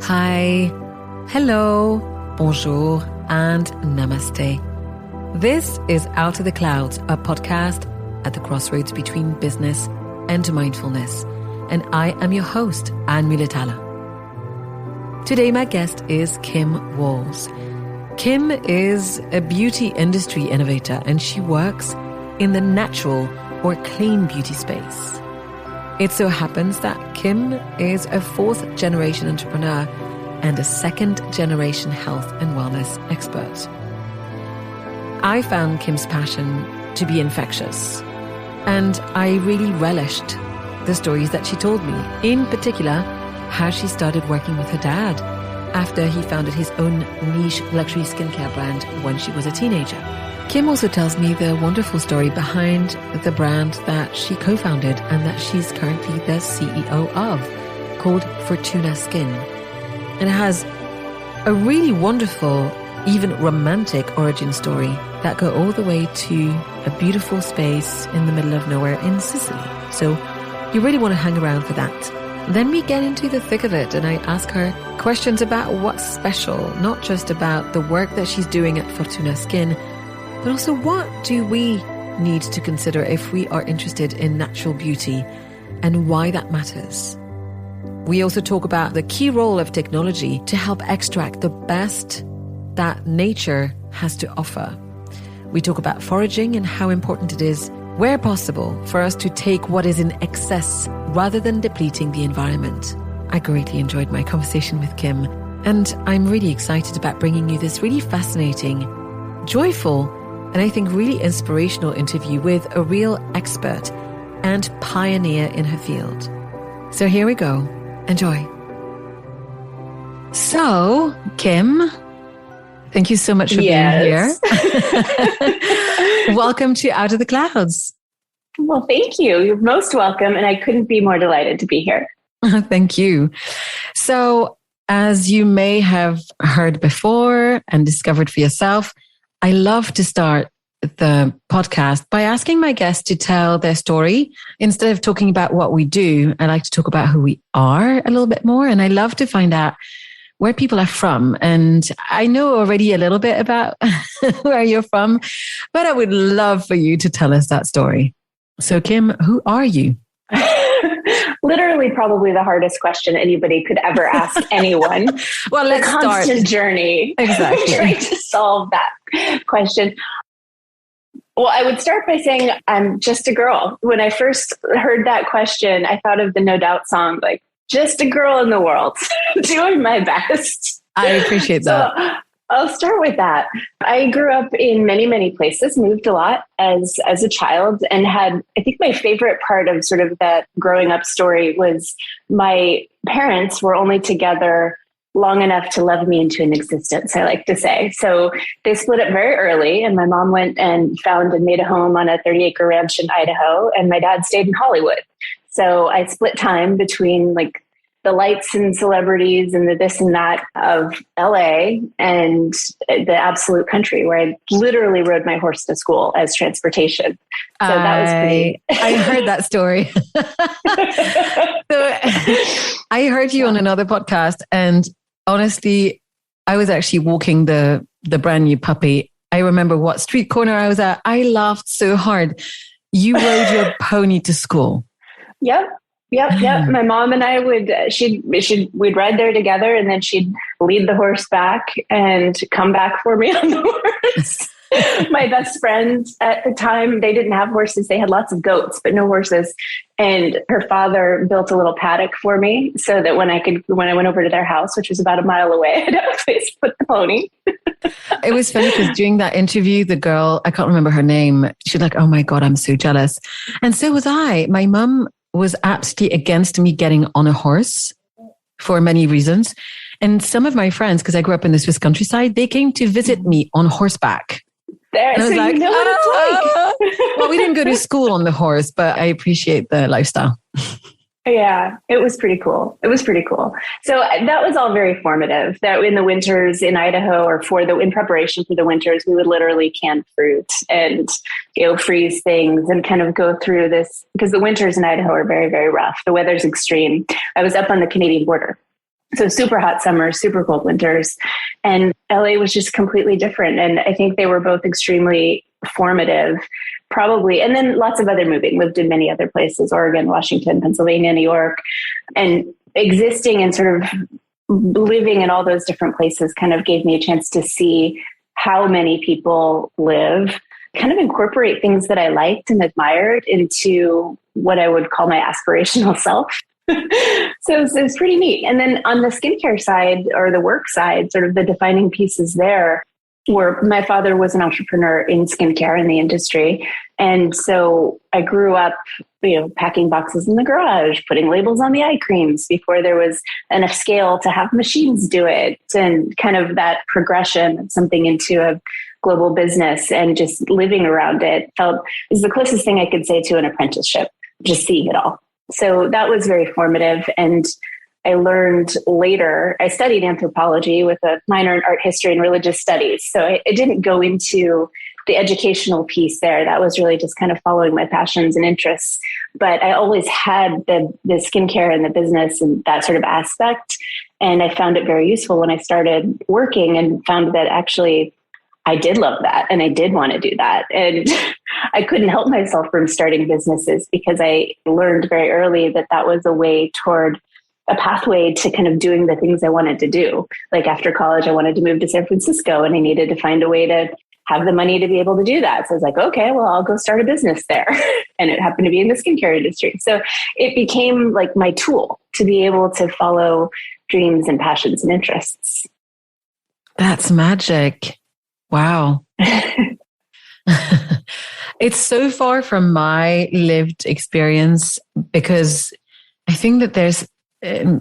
Hi, hello, bonjour, and namaste. This is Out of the Clouds, a podcast at the crossroads between business and mindfulness. And I am your host, Anne Muhlethaler. Today, my guest is Kim Walls. Kim is a beauty industry innovator, and she works in the natural or clean beauty space. It so happens that Kim is a fourth-generation entrepreneur and a second-generation health and wellness expert. I found Kim's passion to be infectious, and I really relished the stories that she told me, in particular, how she started working with her dad after he founded his own niche luxury skincare brand when she was a teenager. Kim also tells me the wonderful story behind the brand that she co-founded and that she's currently the CEO of, called Furtuna Skin. And it has a really wonderful, even romantic origin story that go all the way to a beautiful space in the middle of nowhere in Sicily. So you really want to hang around for that. Then we get into the thick of it and I ask her questions about what's special, not just about the work that she's doing at Furtuna Skin, but also what do we need to consider if we are interested in natural beauty and why that matters. We also talk about the key role of technology to help extract the best that nature has to offer. We talk about foraging and how important it is, where possible, for us to take what is in excess rather than depleting the environment. I greatly enjoyed my conversation with Kim, and I'm really excited about bringing you this really fascinating, joyful, and I think really inspirational interview with a real expert and pioneer in her field. So here we go. Enjoy. So, Kim, thank you so much for being here. Welcome to Out of the Clouds. Well, thank you. You're most welcome. And I couldn't be more delighted to be here. Thank you. So, as you may have heard before and discovered for yourself, I love to start the podcast by asking my guests to tell their story. Instead of talking about what we do, I like to talk about who we are a little bit more. And I love to find out where people are from. And I know already a little bit about where you're from, but I would love for you to tell us that story. So Kim, who are you? Literally probably the hardest question anybody could ever ask anyone. Well, let's start. The constant journey. Exactly. Trying to solve that question. Well, I would start by saying I'm just a girl. When I first heard that question, I thought of the No Doubt song, like, just a girl in the world, doing my best. I appreciate that. So I'll start with that. I grew up in many, many places, moved a lot as a child, and had, I think my favorite part of sort of that growing up story was my parents were only together long enough to love me into an existence, I like to say. So they split up very early, and my mom went and found and made a home on a 30-acre ranch in Idaho, and my dad stayed in Hollywood. So I split time between like the lights and celebrities and the this and that of LA and the absolute country, where I literally rode my horse to school as transportation. So that was pretty... I heard that story. So I heard you on another podcast, and honestly, I was actually walking the brand new puppy. I remember what street corner I was at. I laughed so hard. You rode your pony to school. Yep. My mom and I we'd ride there together, and then she'd lead the horse back and come back for me on the horse. My best friend at the time, they didn't have horses. They had lots of goats, but no horses. And her father built a little paddock for me so that when I went over to their house, which was about a mile away, I'd have a place to put the pony. It was funny because during that interview, the girl, I can't remember her name, she's like, oh my God, I'm so jealous. And so was I. My mum was absolutely against me getting on a horse for many reasons. And some of my friends, because I grew up in the Swiss countryside, they came to visit me on horseback. There, and I was so like, you know what it's like. Well, we didn't go to school on the horse, but I appreciate the lifestyle. Yeah, it was pretty cool. So that was all very formative. That in the winters in Idaho, or in preparation for the winters, we would literally can fruit and freeze things and kind of go through this, because the winters in Idaho are very, very rough. The weather's extreme. I was up on the Canadian border. So super hot summers, super cold winters. And LA was just completely different. And I think they were both extremely formative, probably. And then lots of other moving, lived in many other places, Oregon, Washington, Pennsylvania, New York. And existing and sort of living in all those different places kind of gave me a chance to see how many people live, kind of incorporate things that I liked and admired into what I would call my aspirational self. So it was pretty neat. And then on the skincare side or the work side, sort of the defining pieces there were my father was an entrepreneur in skincare in the industry. And so I grew up, packing boxes in the garage, putting labels on the eye creams before there was enough scale to have machines do it. And kind of that progression of something into a global business and just living around it is the closest thing I could say to an apprenticeship, just seeing it all. So that was very formative. And I learned later, I studied anthropology with a minor in art history and religious studies. So I didn't go into the educational piece there. That was really just kind of following my passions and interests. But I always had the skincare and the business and that sort of aspect. And I found it very useful when I started working and found that actually I did love that and I did want to do that. And I couldn't help myself from starting businesses because I learned very early that that was a way toward a pathway to kind of doing the things I wanted to do. Like after college, I wanted to move to San Francisco and I needed to find a way to have the money to be able to do that. So I was like, okay, well, I'll go start a business there. And it happened to be in the skincare industry. So it became like my tool to be able to follow dreams and passions and interests. That's magic. Wow. It's so far from my lived experience because I think that there's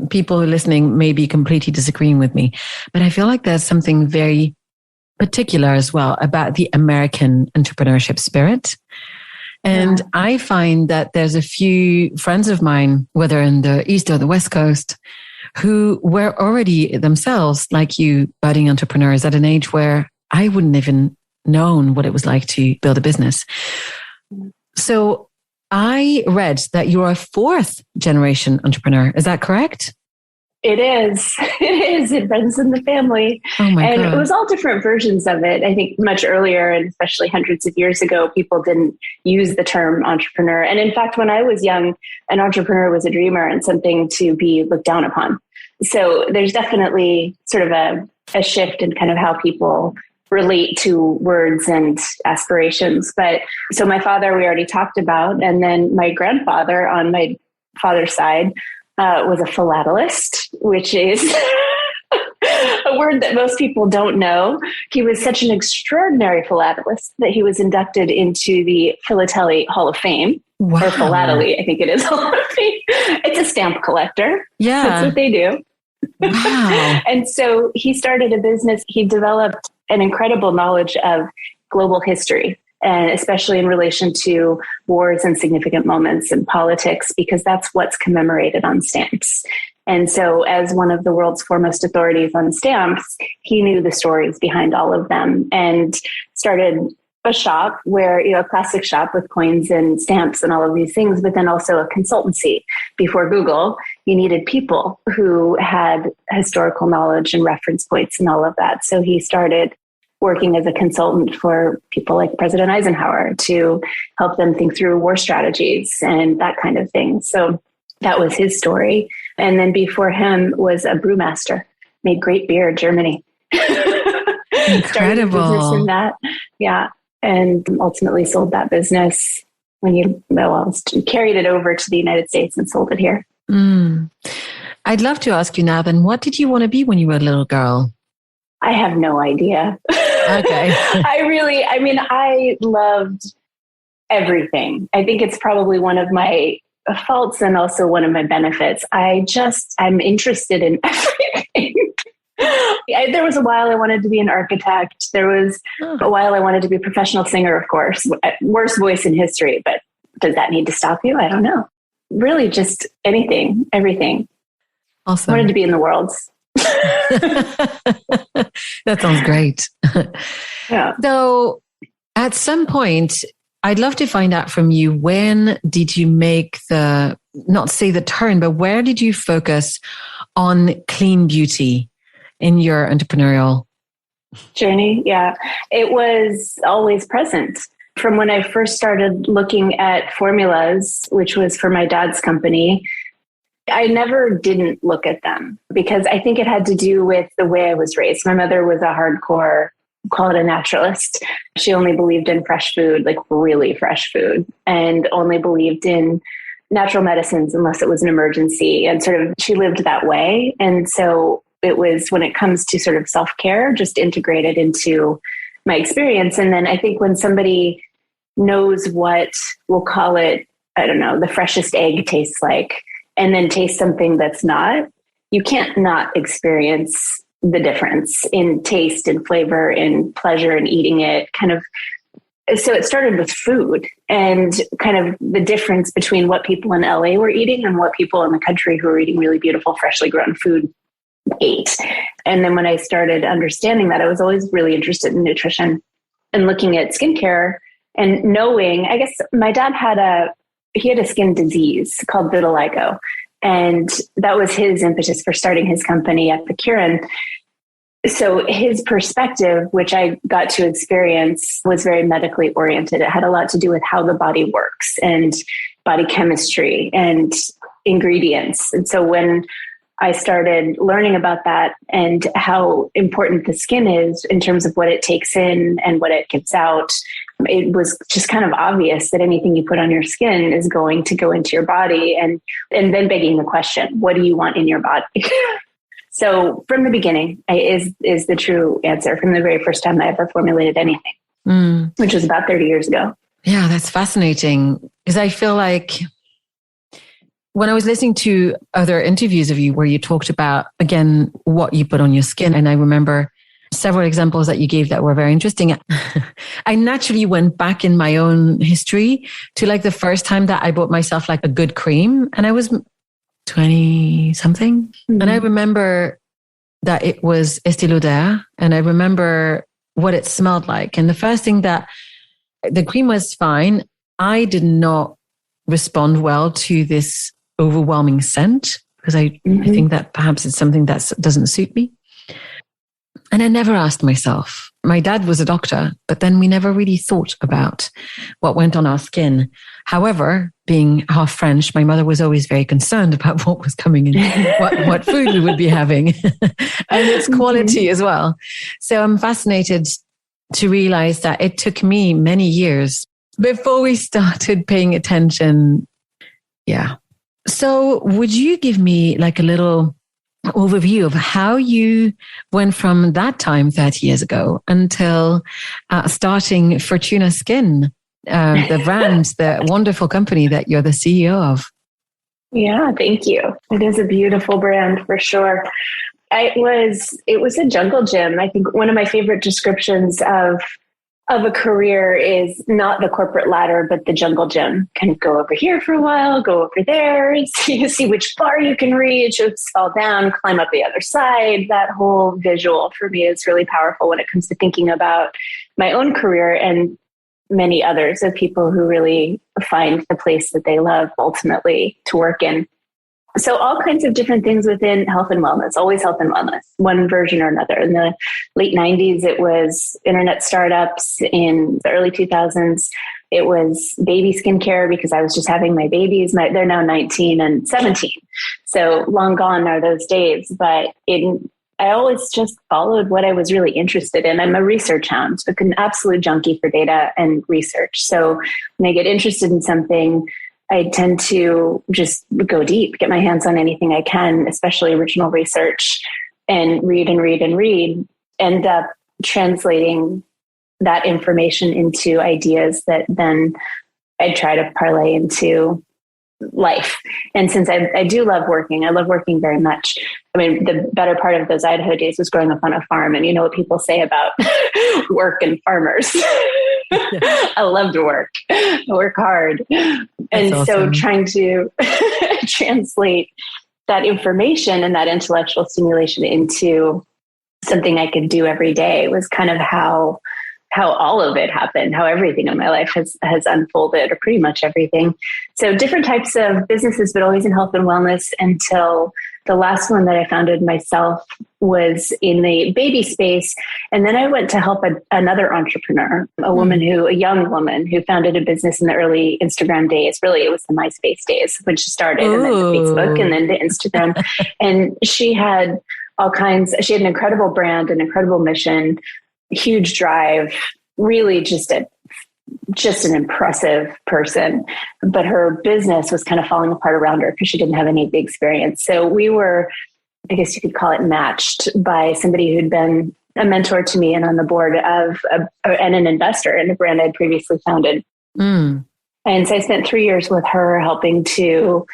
people who are listening may be completely disagreeing with me, but I feel like there's something very particular as well about the American entrepreneurship spirit. And I find that there's a few friends of mine, whether in the East or the West Coast, who were already themselves, like you, budding entrepreneurs at an age where I wouldn't even known what it was like to build a business. So I read that you're a fourth generation entrepreneur. Is that correct? It is. It is. It runs in the family. Oh my God. It was all different versions of it. I think much earlier, and especially hundreds of years ago, people didn't use the term entrepreneur. And in fact, when I was young, an entrepreneur was a dreamer and something to be looked down upon. So there's definitely sort of a shift in kind of how people relate to words and aspirations. But so my father, we already talked about, and then my grandfather on my father's side was a philatelist, which is a word that most people don't know. He was such an extraordinary philatelist that he was inducted into the Philately Hall of Fame. Wow. Or philately, I think it is Hall of Fame. It's a stamp collector. Yeah. That's what they do. Wow. And so he started a business. He developed an incredible knowledge of global history, and especially in relation to wars and significant moments in politics, because that's what's commemorated on stamps. And so as one of the world's foremost authorities on stamps, he knew the stories behind all of them and started a shop where, a classic shop with coins and stamps and all of these things, but then also a consultancy. Before Google, you needed people who had historical knowledge and reference points and all of that. So he started working as a consultant for people like President Eisenhower to help them think through war strategies and that kind of thing. So that was his story. And then before him was a brewmaster, made great beer, Germany. Incredible. Started a business in that. Yeah. And ultimately sold that business when carried it over to the United States and sold it here. I'd love to ask you now then, what did you want to be when you were a little girl? I have no idea. Okay. I loved everything. I think it's probably one of my faults and also one of my benefits. I'm interested in everything. There was a while I wanted to be an architect. There was a while I wanted to be a professional singer, of course. Worst voice in history, but does that need to stop you? I don't know. Really just anything, everything. Awesome. I wanted to be in the world. That sounds great. Yeah. So at some point, I'd love to find out from you, when did you make not say the turn, but where did you focus on clean beauty in your entrepreneurial journey? Yeah, it was always present. From when I first started looking at formulas, which was for my dad's company, I never didn't look at them because I think it had to do with the way I was raised. My mother was a hardcore, call it a naturalist. She only believed in fresh food, like really fresh food, and only believed in natural medicines unless it was an emergency. And sort of she lived that way. And so it was, when it comes to sort of self-care, just integrated into my experience. And then I think when somebody knows what, we'll call it, I don't know, the freshest egg tastes like, and then taste something that's not, you can't not experience the difference in taste and flavor and pleasure in eating it. So it started with food and kind of the difference between what people in LA were eating and what people in the country who were eating really beautiful, freshly grown food ate. And then when I started understanding that, I was always really interested in nutrition and looking at skincare and knowing, I guess my dad had a skin disease called vitiligo. And that was his impetus for starting his company, Epicuren. So his perspective, which I got to experience, was very medically oriented. It had a lot to do with how the body works and body chemistry and ingredients. And so when I started learning about that and how important the skin is in terms of what it takes in and what it gets out, it was just kind of obvious that anything you put on your skin is going to go into your body. And then begging the question, what do you want in your body? So from the beginning is the true answer, from the very first time I ever formulated anything, which was about 30 years ago. Yeah, that's fascinating. Because I feel like when I was listening to other interviews of you where you talked about, again, what you put on your skin, and I remember several examples that you gave that were very interesting. I naturally went back in my own history to like the first time that I bought myself like a good cream, and I was 20 something. Mm-hmm. And I remember that it was Estée Lauder, and I remember what it smelled like. And the first thing that the cream was fine. I did not respond well to this overwhelming scent because I think that perhaps it's something that doesn't suit me. And I never asked myself. My dad was a doctor, but then we never really thought about what went on our skin. However, being half French, my mother was always very concerned about what was coming in, what food we would be having and its quality as well. So I'm fascinated to realize that it took me many years before we started paying attention. Yeah. So would you give me like a little overview of how you went from that time 30 years ago until starting Furtuna Skin, the brand, the wonderful company that you're the CEO of? Yeah, thank you. It is a beautiful brand for sure. It was a jungle gym. I think one of my favorite descriptions of a career is not the corporate ladder, but the jungle gym. Kind of go over here for a while, go over there, see which bar you can reach, fall down, climb up the other side. That whole visual for me is really powerful when it comes to thinking about my own career and many others of people who really find the place that they love ultimately to work in. So all kinds of different things within health and wellness, always health and wellness, one version or another. In the late 90s, it was internet startups. In the early 2000s, it was baby skincare because I was just having my babies. They're now 19 and 17. So long gone are those days. But I always just followed what I was really interested in. I'm a research hound, so an absolute junkie for data and research. So when I get interested in something, I tend to just go deep, get my hands on anything I can, especially original research, and read, end up translating that information into ideas that then I try to parlay into life. And since I do love working, I love working very much. I mean, the better part of those Idaho days was growing up on a farm, and you know what people say about work and farmers. I love to work. I work hard. And so trying to translate that information and that intellectual stimulation into something I could do every day was kind of how all of it happened, how everything in my life has unfolded, or pretty much everything. So different types of businesses, but always in health and wellness until The last one that I founded myself was in the baby space. And then I went to help another entrepreneur, a young woman who founded a business in the early Instagram days. Really, it was the MySpace days, which started, and then to Facebook, and then to Instagram. And she had she had an incredible brand, an incredible mission, huge drive, really just an impressive person. But her business was kind of falling apart around her because she didn't have any big experience. So we were, I guess you could call it, matched by somebody who'd been a mentor to me and on the board of and an investor in a brand I'd previously founded. And so I spent 3 years with her helping to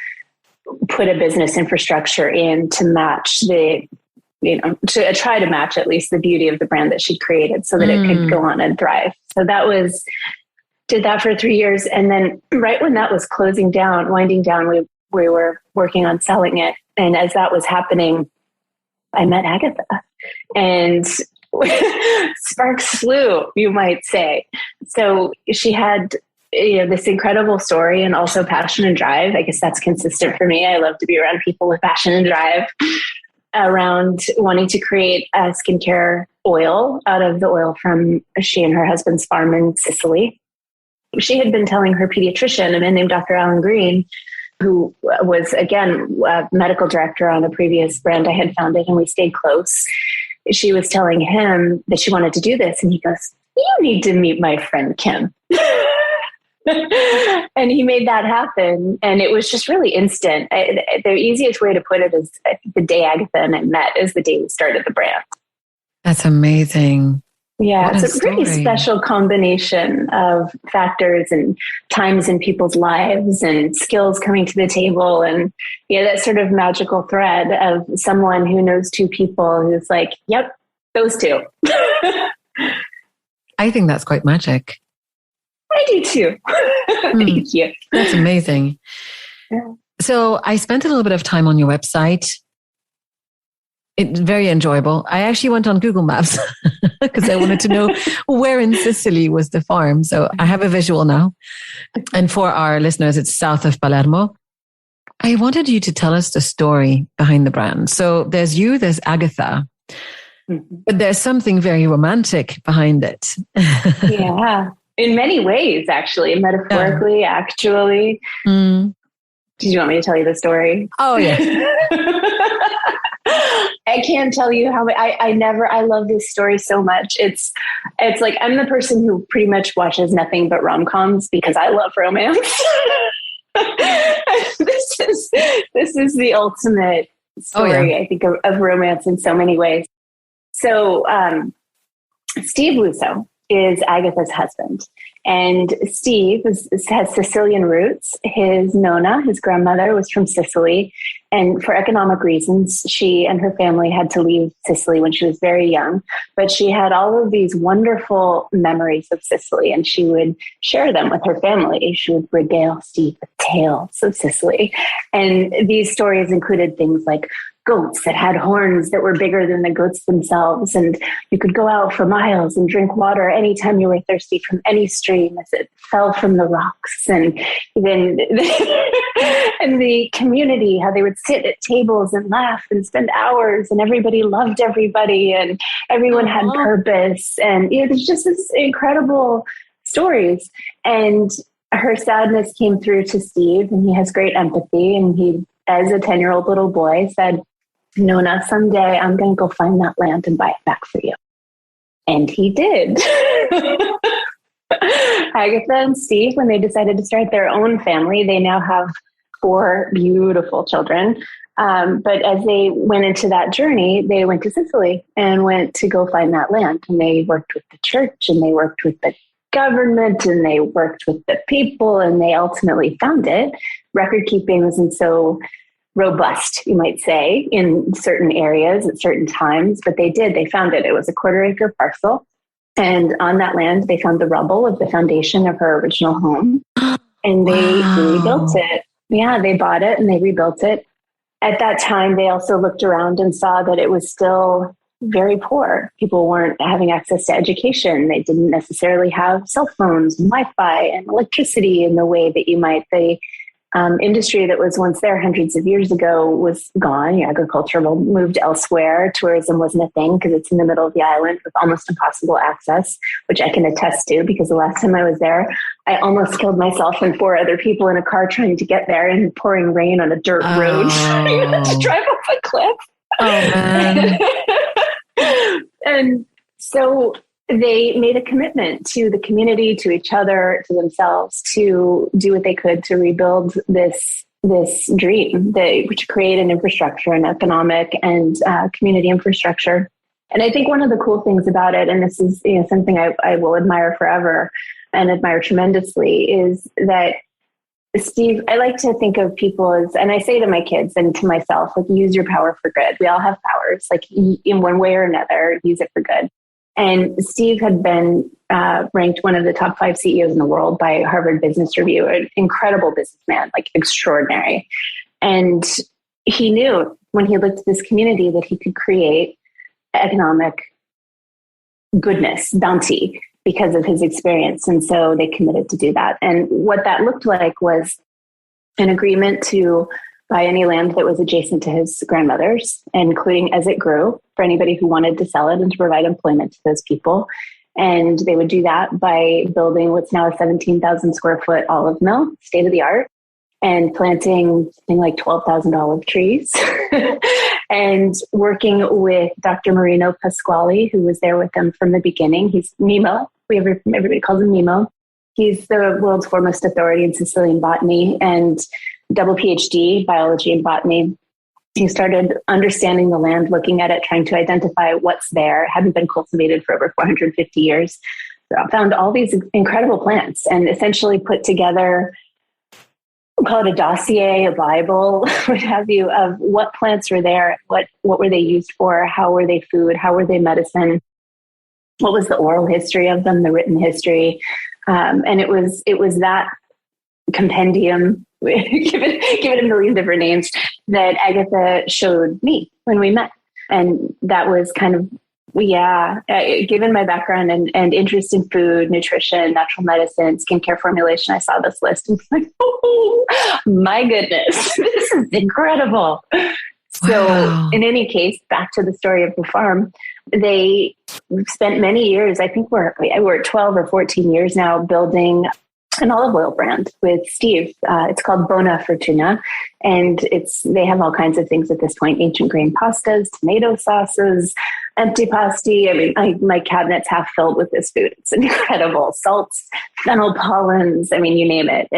put a business infrastructure in to match to try to match at least the beauty of the brand that she'd created so that it could go on and thrive. So did that for 3 years. And then right when that was winding down, we were working on selling it. And as that was happening, I met Agatha, and sparks flew, you might say. So she had this incredible story and also passion and drive. I guess that's consistent for me. I love to be around people with passion and drive, around wanting to create a skincare oil out of the oil from she and her husband's farm in Sicily. She had been telling her pediatrician, a man named Dr. Alan Green, who was, again, a medical director on a previous brand I had founded, and we stayed close. She was telling him that she wanted to do this, and he goes, "You need to meet my friend Kim." And he made that happen. And it was just really instant. The easiest way to put it is the day Agatha and I met is the day we started the brand. That's amazing. Yeah, it's a pretty special combination of factors and times in people's lives and skills coming to the table. And that sort of magical thread of someone who knows two people who's like, yep, those two. I think that's quite magic. I do too. Thank you. That's amazing. Yeah. So I spent a little bit of time on your website. It's very enjoyable. I actually went on Google Maps because I wanted to know where in Sicily was the farm. So I have a visual now. And for our listeners, it's south of Palermo. I wanted you to tell us the story behind the brand. So there's Agatha, but there's something very romantic behind it. Yeah. In many ways, actually, metaphorically, actually. Did you want me to tell you the story? Oh, yeah. I can't tell you how I love this story so much. It's like I'm the person who pretty much watches nothing but rom-coms because I love romance. This is the ultimate story, I think, of romance in so many ways. So Steve Lusso is Agatha's husband. And Steve has Sicilian roots. His Nonna, his grandmother, was from Sicily. And for economic reasons, she and her family had to leave Sicily when she was very young. But she had all of these wonderful memories of Sicily, and she would share them with her family. She would regale Steve with tales of Sicily. And these stories included things like goats that had horns that were bigger than the goats themselves. And you could go out for miles and drink water anytime you were thirsty from any stream as it fell from the rocks. And then and the community, how they would sit at tables and laugh and spend hours, and everybody loved everybody and everyone had purpose. And there's just this incredible stories. And her sadness came through to Steve, and he has great empathy. And he, as a 10-year-old little boy, said, "Nonna, someday I'm going to go find that land and buy it back for you." And he did. Agatha and Steve, when they decided to start their own family, they now have 4 beautiful children. But as they went into that journey, they went to Sicily and went to go find that land. And they worked with the church, and they worked with the government, and they worked with the people, and they ultimately found it. Record keeping wasn't so robust, you might say, in certain areas at certain times, but they did. They found it. It was a 1/4-acre parcel. And on that land, they found the rubble of the foundation of her original home. And they rebuilt it. Yeah, they bought it and they rebuilt it. At that time, they also looked around and saw that it was still very poor. People weren't having access to education. They didn't necessarily have cell phones and Wi-Fi and electricity in the way that you might. industry that was once there hundreds of years ago was gone. Agriculture moved elsewhere. Tourism wasn't a thing because it's in the middle of the island with almost impossible access, which I can attest to because the last time I was there, I almost killed myself and 4 other people in a car trying to get there in pouring rain on a dirt road to drive off a cliff. Oh, man. And so they made a commitment to the community, to each other, to themselves, to do what they could to rebuild this dream, to create an infrastructure, an economic and community infrastructure. And I think one of the cool things about it, and this is something I will admire forever and admire tremendously, is that Steve, I like to think of people as, and I say to my kids and to myself, like, use your power for good. We all have powers, like in one way or another, use it for good. And Steve had been ranked one of the top 5 CEOs in the world by Harvard Business Review, an incredible businessman, like extraordinary. And he knew when he looked at this community that he could create economic goodness, bounty, because of his experience. And so they committed to do that. And what that looked like was an agreement to buy any land that was adjacent to his grandmother's, including as it grew, for anybody who wanted to sell it and to provide employment to those people. And they would do that by building what's now a 17,000 square foot olive mill, state of the art, and planting something like 12,000 olive trees. And working with Dr. Marino Pasquale, who was there with them from the beginning. He's Mimo. Everybody calls him Mimo. He's the world's foremost authority in Sicilian botany and double PhD, biology and botany. He started understanding the land, looking at it, trying to identify what's there. It hadn't been cultivated for over 450 years. So I found all these incredible plants and essentially put together, we'll call it a dossier, a Bible, what have you, of what plants were there, what were they used for, how were they food, how were they medicine, what was the oral history of them, the written history. And it was that compendium, give it a million different names, that Agatha showed me when we met. And that was kind of, given my background and interest in food, nutrition, natural medicine, skincare formulation, I saw this list and was like, oh my goodness, this is incredible. So in any case, back to the story of the farm, they spent many years, I think we're at 12 or 14 years now, building an olive oil brand with Steve. It's called Bona Furtuna, and they have all kinds of things at this point: ancient grain pastas, tomato sauces, antipasti. I mean, my cabinet's half filled with this food. It's incredible. Salts, fennel pollens. I mean, you name it.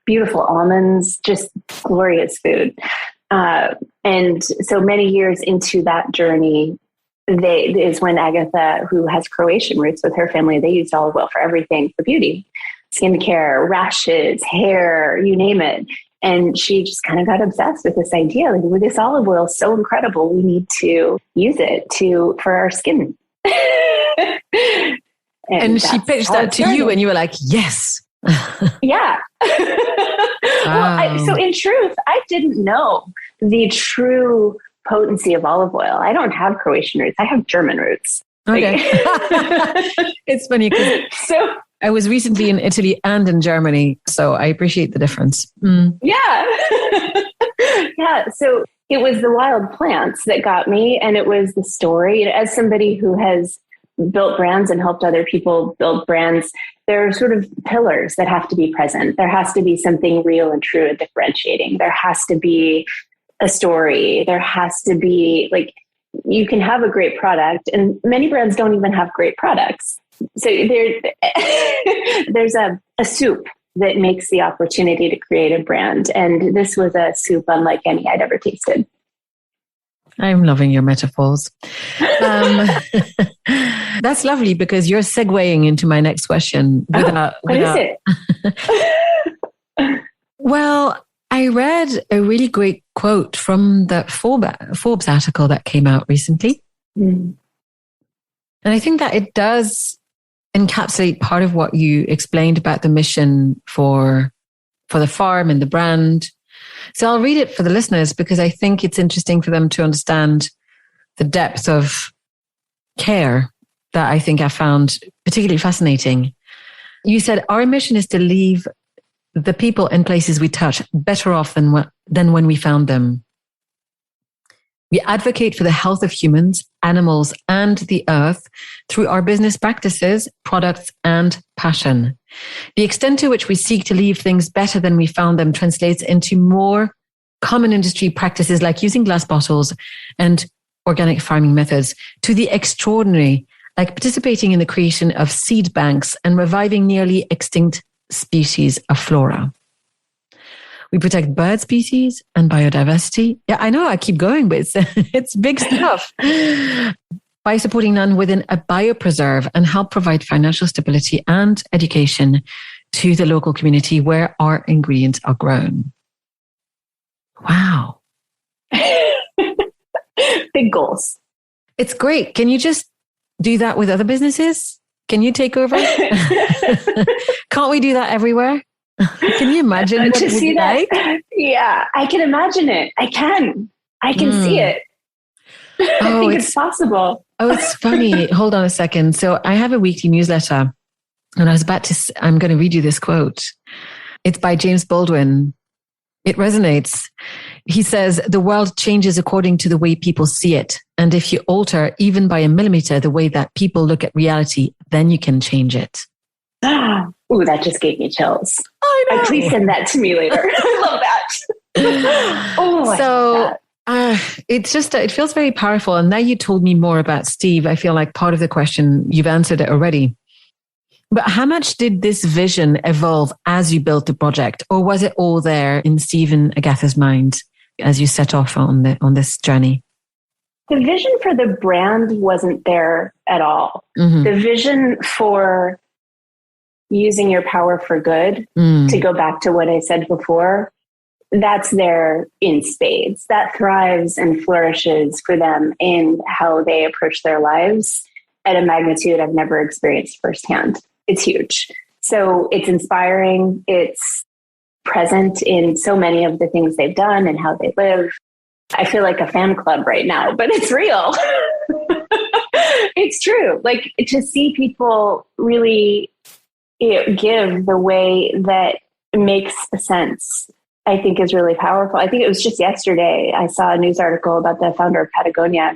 Beautiful almonds, just glorious food. And so many years into that journey, is when Agatha, who has Croatian roots with her family, they used olive oil for everything, for beauty, skincare, rashes, hair, you name it. And she just kind of got obsessed with this idea, like, with this olive oil is so incredible, we need to use it for our skin. and she pitched that to you and you were like, yes. Yeah. Wow. Well, so in truth, I didn't know the true potency of olive oil. I don't have Croatian roots. I have German roots. Okay. It's funny because I was recently in Italy and in Germany, so I appreciate the difference. Mm. Yeah. Yeah. So it was the wild plants that got me, and it was the story. As somebody who has built brands and helped other people build brands, there are sort of pillars that have to be present. There has to be something real and true and differentiating. There has to be a story. There has to be, like, you can have a great product, and many brands don't even have great products. So there's a soup that makes the opportunity to create a brand. And this was a soup unlike any I'd ever tasted. I'm loving your metaphors. That's lovely because you're segueing into my next question. What is it? Well, I read a really great quote from the Forbes article that came out recently. Mm. And I think that it does encapsulate part of what you explained about the mission for the farm and the brand. So I'll read it for the listeners because I think it's interesting for them to understand the depth of care that I think I found particularly fascinating. You said, our mission is to leave the people and places we touch better off than when we found them. We advocate for the health of humans, animals, and the earth through our business practices, products, and passion. The extent to which we seek to leave things better than we found them translates into more common industry practices like using glass bottles and organic farming methods, to the extraordinary, like participating in the creation of seed banks and reviving nearly extinct species of flora. We protect bird species and biodiversity. Yeah, I know I keep going, but it's big stuff. By supporting land within a biopreserve and help provide financial stability and education to the local community where our ingredients are grown. Wow. Big goals. It's great. Can you just do that with other businesses? Can you take over? Can't we do that everywhere? Can you imagine what it would be like? Yeah, I can imagine it. I can see it. I think it's possible. Oh, it's funny. Hold on a second. So I have a weekly newsletter and I'm going to read you this quote. It's by James Baldwin. It resonates. He says, the world changes according to the way people see it. And if you alter even by a millimeter the way that people look at reality, then you can change it. Ooh, that just gave me chills. I know. Please send that to me later. I love that. It feels very powerful. And now you told me more about Steve. I feel like part of the question, you've answered it already. But how much did this vision evolve as you built the project? Or was it all there in Steve and Agatha's mind as you set off on this journey? The vision for the brand wasn't there at all. Mm-hmm. The vision for using your power for good, to go back to what I said before, that's there in spades. That thrives and flourishes for them in how they approach their lives at a magnitude I've never experienced firsthand. It's huge. So it's inspiring. It's present in so many of the things they've done and how they live. I feel like a fan club right now, but it's real. It's true. Like, to see people really give the way that makes sense, I think is really powerful. I think it was just yesterday I saw a news article about the founder of Patagonia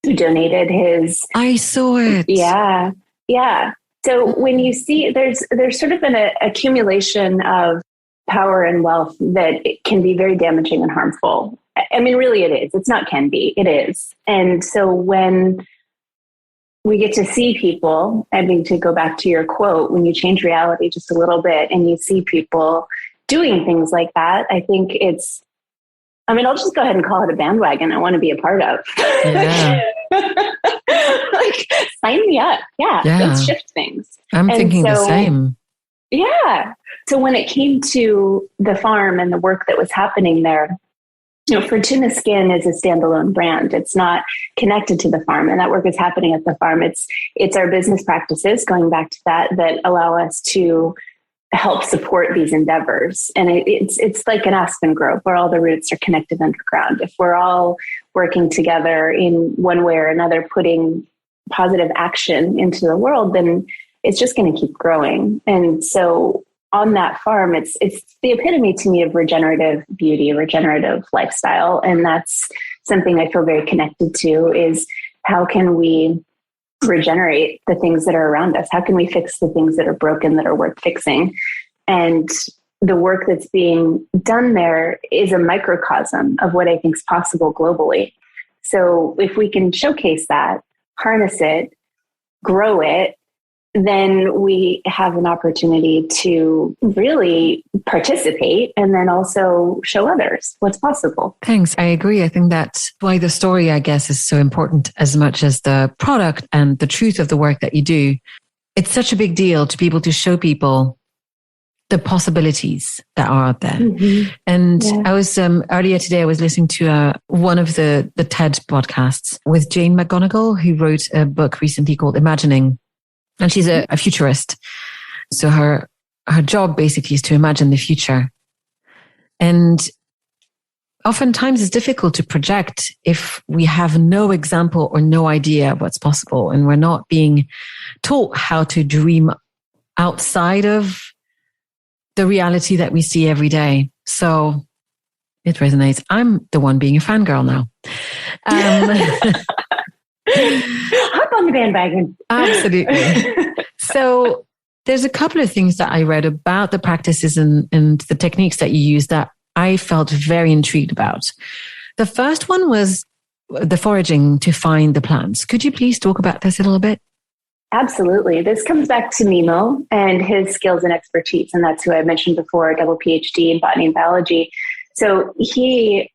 who donated his... I saw it. Yeah. Yeah. So when you see there's sort of an accumulation of power and wealth that it can be very damaging and harmful. I mean, really it is. It's not can be, it is. And so when we get to see people, I mean, to go back to your quote, when you change reality just a little bit and you see people doing things like that, I think I'll just go ahead and call it a bandwagon I want to be a part of. Yeah. Like, sign me up. Yeah. Let's shift things. I'm thinking the same. Yeah. So when it came to the farm and the work that was happening there, Furtuna Skin is a standalone brand. It's not connected to the farm, and that work is happening at the farm. It's our business practices, going back to that allow us to help support these endeavors. And it's like an aspen grove where all the roots are connected underground. If we're all working together in one way or another, putting positive action into the world, then it's just going to keep growing. And so on that farm, it's the epitome to me of regenerative beauty, regenerative lifestyle. And that's something I feel very connected to, is how can we regenerate the things that are around us? How can we fix the things that are broken, that are worth fixing? And the work that's being done there is a microcosm of what I think is possible globally. So if we can showcase that, harness it, grow it, then we have an opportunity to really participate and then also show others what's possible. Thanks. I agree. I think that's why the story, I guess, is so important as much as the product and the truth of the work that you do. It's such a big deal to be able to show people the possibilities that are out there. Mm-hmm. And I was earlier today, I was listening to one of the TED podcasts with Jane McGonigal, who wrote a book recently called Imagining. And she's a futurist. So her job basically is to imagine the future. And oftentimes it's difficult to project if we have no example or no idea of what's possible. And we're not being taught how to dream outside of the reality that we see every day. So it resonates. I'm the one being a fangirl now. Hop on the bandwagon. Absolutely. So there's a couple of things that I read about the practices and the techniques that you use that I felt very intrigued about. The first one was the foraging to find the plants. Could you please talk about this a little bit? Absolutely. This comes back to Nemo and his skills and expertise. And that's who I mentioned before, a double PhD in botany and biology. So he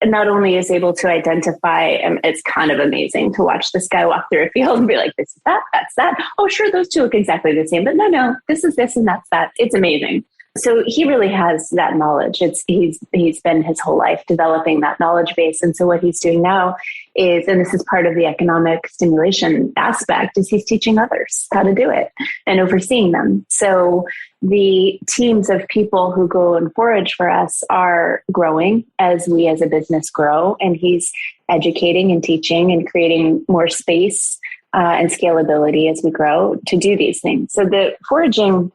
not only is able to identify, and it's kind of amazing to watch this guy walk through a field and be like, this is that, that's that. Oh, sure, those two look exactly the same. But no, this is this and that's that. It's amazing. So he really has that knowledge. He's been his whole life developing that knowledge base. And so what he's doing now is, and this is part of the economic stimulation aspect, is he's teaching others how to do it and overseeing them. So the teams of people who go and forage for us are growing as we as a business grow. And he's educating and teaching and creating more space and scalability as we grow to do these things. So the foraging,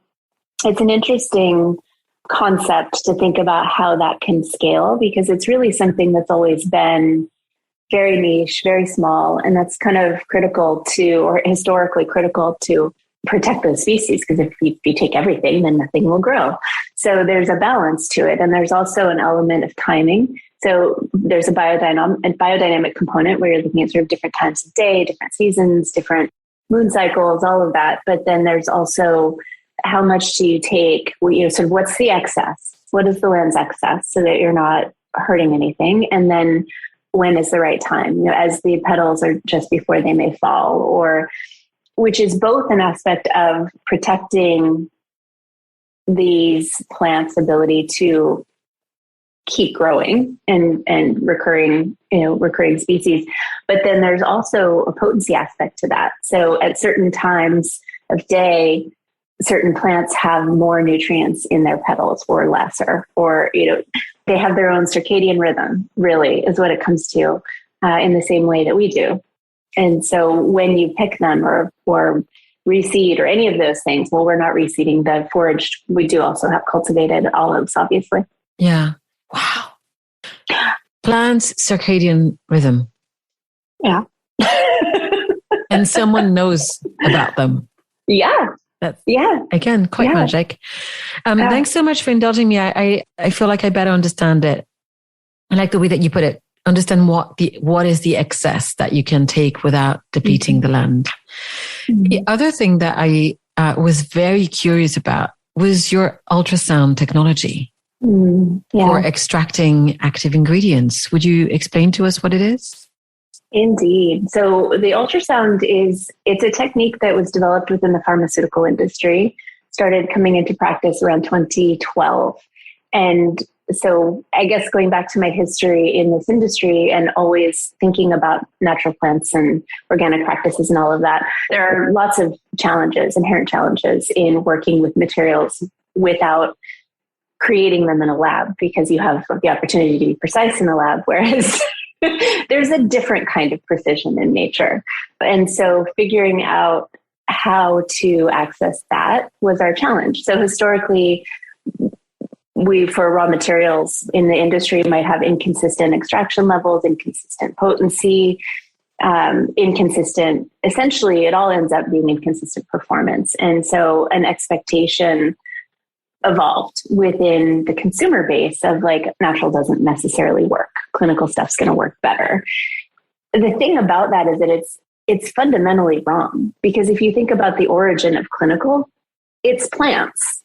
it's an interesting concept to think about how that can scale, because it's really something that's always been very niche, very small, and that's kind of critical to, or historically critical to, protect those species, because if you take everything, then nothing will grow. So there's a balance to it. And there's also an element of timing. So there's a biodynamic component where you're looking at sort of different times of day, different seasons, different moon cycles, all of that. But then there's also how much do you take, sort of what's the excess? What is the land's excess so that you're not hurting anything? And then when is the right time? As the petals are just before they may fall, or which is both an aspect of protecting these plants' ability to keep growing and recurring species. But then there's also a potency aspect to that. So at certain times of day, certain plants have more nutrients in their petals or lesser, or, they have their own circadian rhythm, really, is what it comes to, in the same way that we do. And so when you pick them or reseed or any of those things, well, we're not reseeding the foraged. We do also have cultivated olives, obviously. Yeah. Wow. Plants' circadian rhythm. Yeah. And someone knows about them. Yeah. That's, again, quite magic. Thanks so much for indulging me. I feel like I better understand it. I like the way that you put it. Understand what is the excess that you can take without depleting the land. The other thing that I was very curious about was your ultrasound technology for extracting active ingredients. Would you explain to us what it is? Indeed. So the ultrasound it's a technique that was developed within the pharmaceutical industry, started coming into practice around 2012. And so I guess going back to my history in this industry and always thinking about natural plants and organic practices and all of that, there are lots of inherent challenges in working with materials without creating them in a lab, because you have the opportunity to be precise in the lab, whereas there's a different kind of precision in nature. And so figuring out how to access that was our challenge. So historically, we, for raw materials in the industry, might have inconsistent extraction levels, inconsistent potency, essentially it all ends up being inconsistent performance. And so an expectation evolved within the consumer base of like, natural doesn't necessarily work. Clinical stuff's going to work better. The thing about that is that it's fundamentally wrong, because if you think about the origin of clinical, it's plants.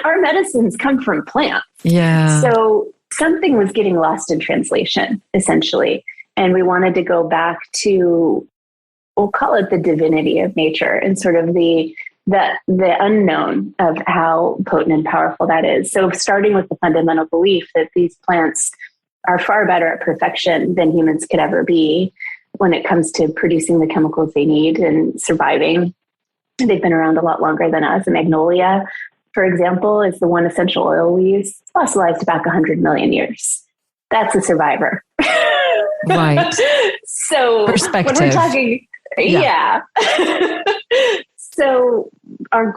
Our medicines come from plants. Yeah. So something was getting lost in translation, essentially. And we wanted to go back to, we'll call it the divinity of nature, and sort of the unknown of how potent and powerful that is. So starting with the fundamental belief that these plants are far better at perfection than humans could ever be when it comes to producing the chemicals they need and surviving. They've been around a lot longer than us. Magnolia, for example, is the one essential oil we use. It's fossilized back 100 million years. That's a survivor. Right. So perspective. when we're talking, So our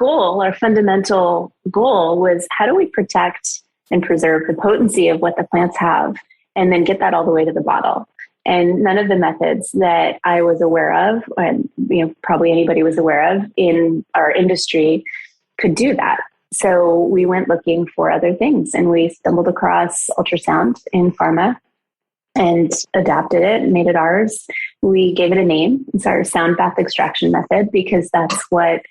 fundamental goal was, how do we protect and preserve the potency of what the plants have and then get that all the way to the bottle? And none of the methods that I was aware of, and probably anybody was aware of in our industry, could do that. So we went looking for other things, and we stumbled across ultrasound in pharma and adapted it and made it ours. We gave it a name. It's our sound bath extraction method, because that's what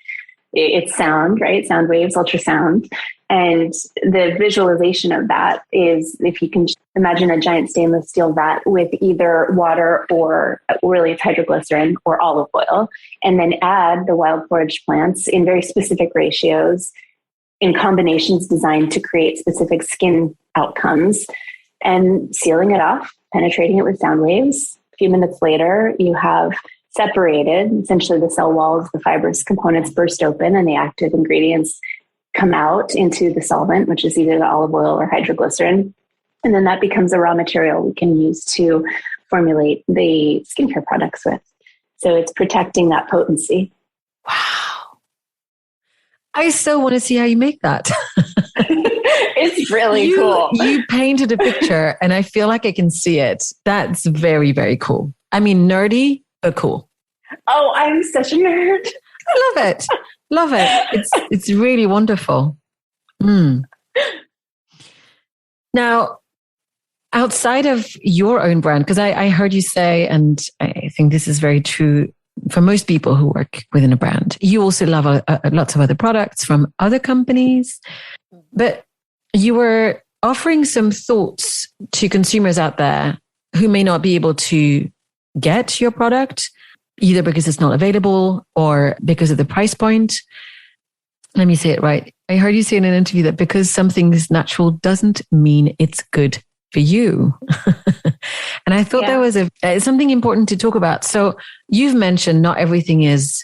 it's sound, right? Sound waves, ultrasound. And the visualization of that is, if you can imagine a giant stainless steel vat with either water or really it's hydroglycerin or olive oil, and then add the wild forage plants in very specific ratios in combinations designed to create specific skin outcomes, and sealing it off, penetrating it with sound waves. A few minutes later, you have separated, essentially the cell walls, the fibrous components burst open, and the active ingredients come out into the solvent, which is either the olive oil or hydroglycerin. And then that becomes a raw material we can use to formulate the skincare products with. So it's protecting that potency. Wow. I so want to see how you make that. It's really cool. You painted a picture and I feel like I can see it. That's very, very cool. I mean, nerdy, but cool. Oh, I'm such a nerd. I love it. Love it. It's really wonderful. Now, outside of your own brand, because I heard you say, and I think this is very true for most people who work within a brand, you also love lots of other products from other companies, but you were offering some thoughts to consumers out there who may not be able to get your product, either because it's not available or because of the price point. Let me say it right. I heard you say in an interview that because something is natural doesn't mean it's good for you. And I thought that was something important to talk about. So you've mentioned not everything is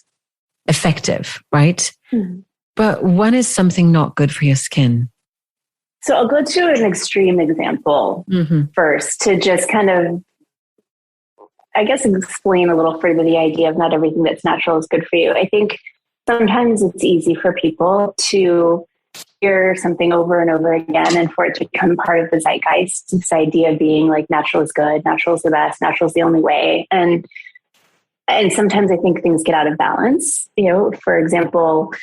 effective, right? Mm-hmm. But when is something not good for your skin? So I'll go to an extreme example first to just kind of, I guess, explain a little further the idea of not everything that's natural is good for you. I think sometimes it's easy for people to hear something over and over again and for it to become part of the zeitgeist, this idea being like natural is good, natural is the best, natural is the only way. And sometimes I think things get out of balance. For example,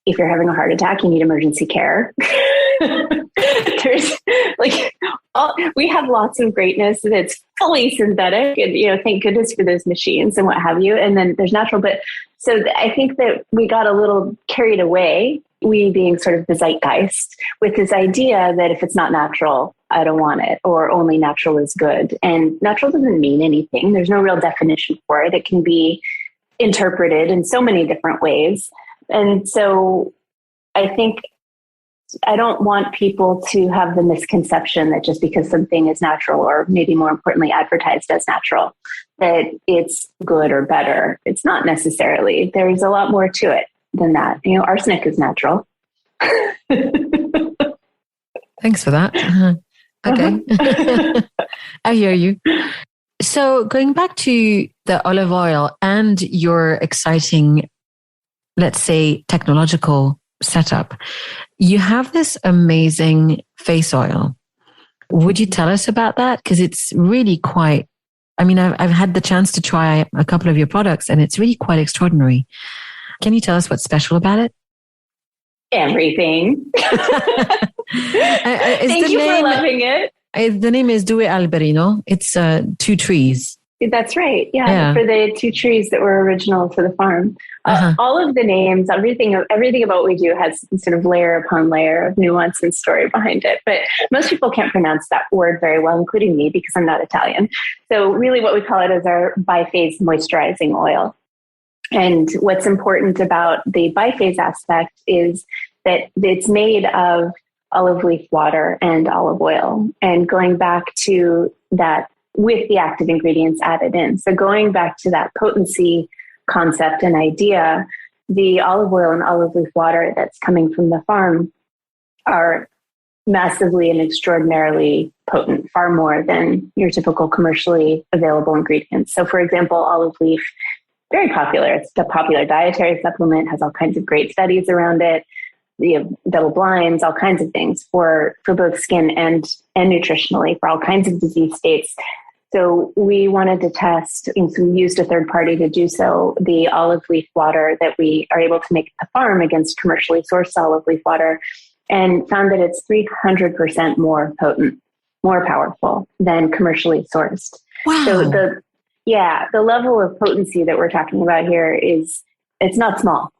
if you're having a heart attack, you need emergency care. There's we have lots of greatness that's fully synthetic, and thank goodness for those machines and what have you. And then there's natural, but so I think that we got a little carried away, we being sort of the zeitgeist, with this idea that if it's not natural, I don't want it, or only natural is good. And natural doesn't mean anything. There's no real definition for it. It can be interpreted in so many different ways. And so I think I don't want people to have the misconception that just because something is natural, or maybe more importantly, advertised as natural, that it's good or better. It's not necessarily. There's a lot more to it than that. Arsenic is natural. Thanks for that. Okay. I hear you. So going back to the olive oil and your exciting, let's say, technological setup, you have this amazing face oil. Would you tell us about that? Because it's really quite, I've had the chance to try a couple of your products and it's really quite extraordinary. Can you tell us what's special about it? Everything. Thank you for loving it. The name is Due Alberino. It's 2 trees. That's right. Yeah. For the 2 trees that were original to the farm. All of the names, everything about what we do has sort of layer upon layer of nuance and story behind it. But most people can't pronounce that word very well, including me, because I'm not Italian. So really what we call it is our biphase moisturizing oil. And what's important about the biphase aspect is that it's made of olive leaf water and olive oil. And going back to that with the active ingredients added in. So going back to that potency concept and idea, the olive oil and olive leaf water that's coming from the farm are massively and extraordinarily potent, far more than your typical commercially available ingredients. So for example, olive leaf very popular. It's a popular dietary supplement, has all kinds of great studies around it. You have double blinds, all kinds of things for both skin and nutritionally for all kinds of disease states. So we wanted to test, and so we used a third party to do so, the olive leaf water that we are able to make at the farm against commercially sourced olive leaf water, and found that it's 300% more potent, more powerful than commercially sourced. Wow. So the level of potency that we're talking about here it's not small.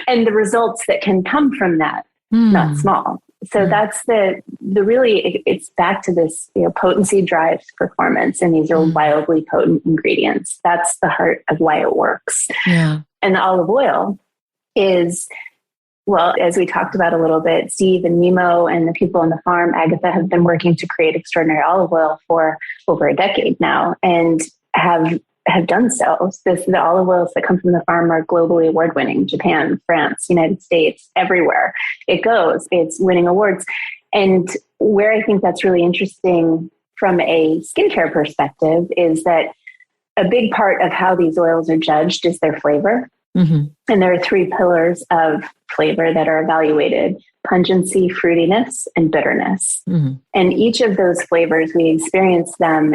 And the results that can come from that, not small. So that's the really, it's back to this, potency drives performance. And these are wildly potent ingredients. That's the heart of why it works. Yeah. And the olive oil is, well, as we talked about a little bit, Steve and Nemo and the people on the farm, Agatha, have been working to create extraordinary olive oil for over a decade now and have done so. The olive oils that come from the farm are globally award-winning. Japan, France, United States, everywhere it goes, it's winning awards. And where I think that's really interesting from a skincare perspective is that a big part of how these oils are judged is their flavor. Mm-hmm. And there are 3 pillars of flavor that are evaluated: pungency, fruitiness, and bitterness. Mm-hmm. And each of those flavors, we experience them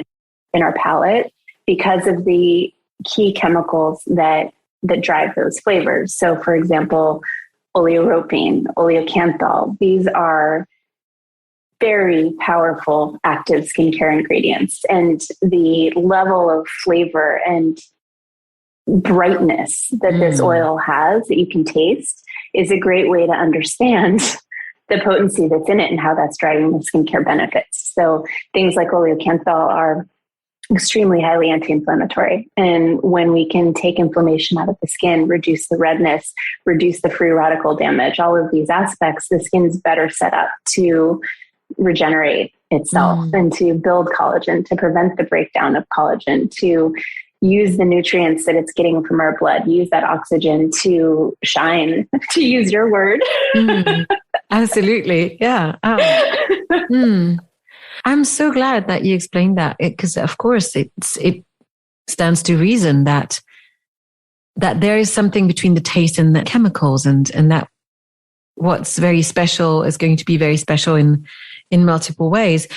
in our palate because of the key chemicals that drive those flavors. So, for example, oleoropine, oleocanthal, these are very powerful active skincare ingredients. And the level of flavor and brightness that this oil has that you can taste is a great way to understand the potency that's in it and how that's driving the skincare benefits. So things like oleocanthal are extremely highly anti-inflammatory. And when we can take inflammation out of the skin, reduce the redness, reduce the free radical damage, all of these aspects, the skin's better set up to regenerate itself and to build collagen, to prevent the breakdown of collagen, to use the nutrients that it's getting from our blood, use that oxygen to shine, to use your word. Absolutely. Yeah. I'm so glad that you explained that, because of course it stands to reason that there is something between the taste and the chemicals, and that what's very special is going to be very special in multiple ways.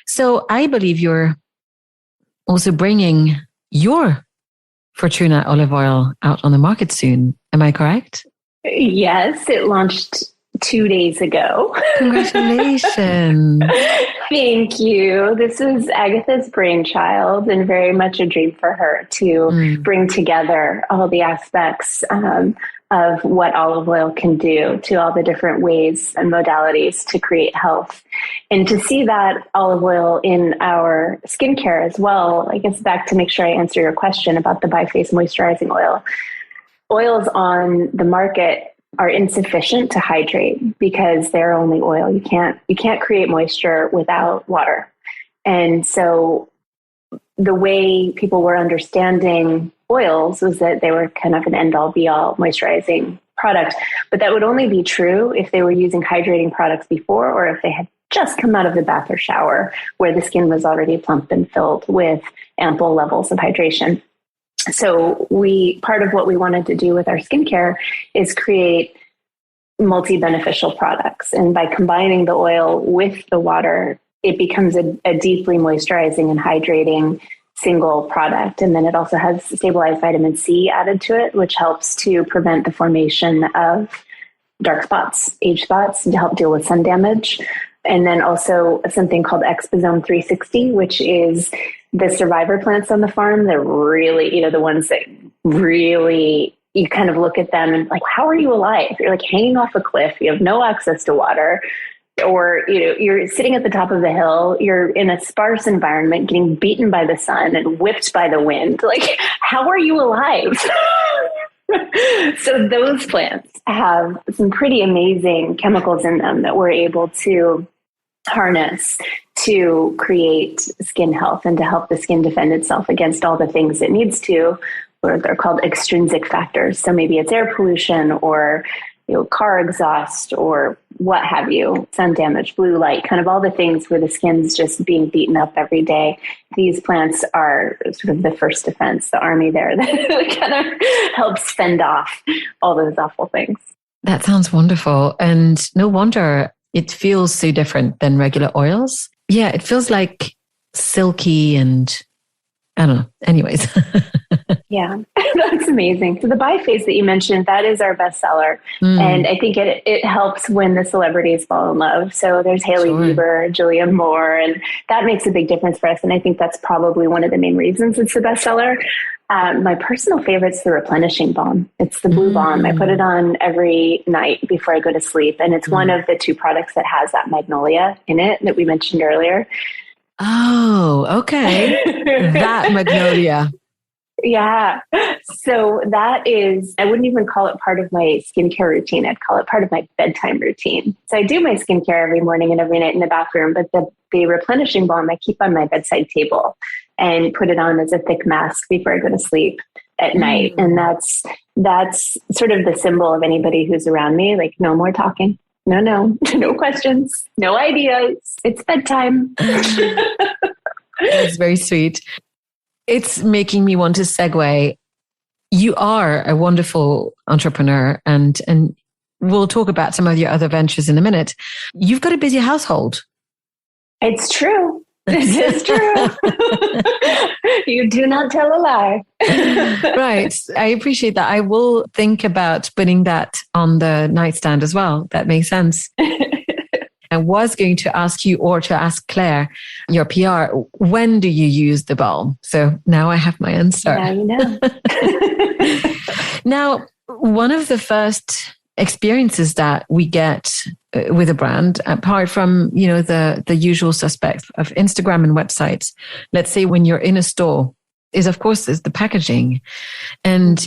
So I believe you're also bringing your Furtuna olive oil out on the market soon. Am I correct? Yes, it launched 2 days ago. Congratulations. Thank you. This is Agatha's brainchild and very much a dream for her to bring together all the aspects of what olive oil can do, to all the different ways and modalities to create health. And to see that olive oil in our skincare as well, I guess back to make sure I answer your question about the Biface moisturizing oil. Oils on the market are insufficient to hydrate because they're only oil. You can't create moisture without water. And so the way people were understanding oils was that they were kind of an end-all be-all moisturizing product. But that would only be true if they were using hydrating products before, or if they had just come out of the bath or shower where the skin was already plump and filled with ample levels of hydration. So part of what we wanted to do with our skincare is create multi-beneficial products. And by combining the oil with the water, it becomes a deeply moisturizing and hydrating single product. And then it also has stabilized vitamin C added to it, which helps to prevent the formation of dark spots, age spots, and to help deal with sun damage. And then also something called Exposome 360, which is the survivor plants on the farm that really, the ones that really, you kind of look at them and like, how are you alive? You're like hanging off a cliff. You have no access to water. Or, you're sitting at the top of the hill, you're in a sparse environment, getting beaten by the sun and whipped by the wind. Like, how are you alive? So those plants have some pretty amazing chemicals in them that we're able to harness to create skin health and to help the skin defend itself against all the things it needs to, or they're called extrinsic factors. So maybe it's air pollution or car exhaust or what have you, sun damage, blue light, kind of all the things where the skin's just being beaten up every day. These plants are sort of the first defense, the army there that kind of helps fend off all those awful things. That sounds wonderful. And no wonder it feels so different than regular oils. Yeah, it feels like silky and I don't know. Anyways. Yeah, that's amazing. So the biphase that you mentioned, that is our bestseller. And I think it helps when the celebrities fall in love. So there's Hailey Bieber, Julianne Moore, and that makes a big difference for us. And I think that's probably one of the main reasons it's the bestseller. My personal favorite is the replenishing balm. It's the blue balm. I put it on every night before I go to sleep. And it's one of the 2 products that has that magnolia in it that we mentioned earlier. Oh, okay. That magnolia. Yeah. So that is, I wouldn't even call it part of my skincare routine. I'd call it part of my bedtime routine. So I do my skincare every morning and every night in the bathroom, but the replenishing balm I keep on my bedside table and put it on as a thick mask before I go to sleep at night. And that's sort of the symbol of anybody who's around me. Like, no more talking. No questions, no ideas. It's bedtime. That's very sweet. It's making me want to segue. You are a wonderful entrepreneur, and we'll talk about some of your other ventures in a minute. You've got a busy household. It's true. This is true. You do not tell a lie. Right. I appreciate that. I will think about putting that on the nightstand as well. That makes sense. I was going to ask you, or to ask Claire, your PR, when do you use the balm? So now I have my answer. Now you know. Now, one of the first experiences that we get with a brand, apart from, the usual suspects of Instagram and websites, let's say when you're in a store, is the packaging. And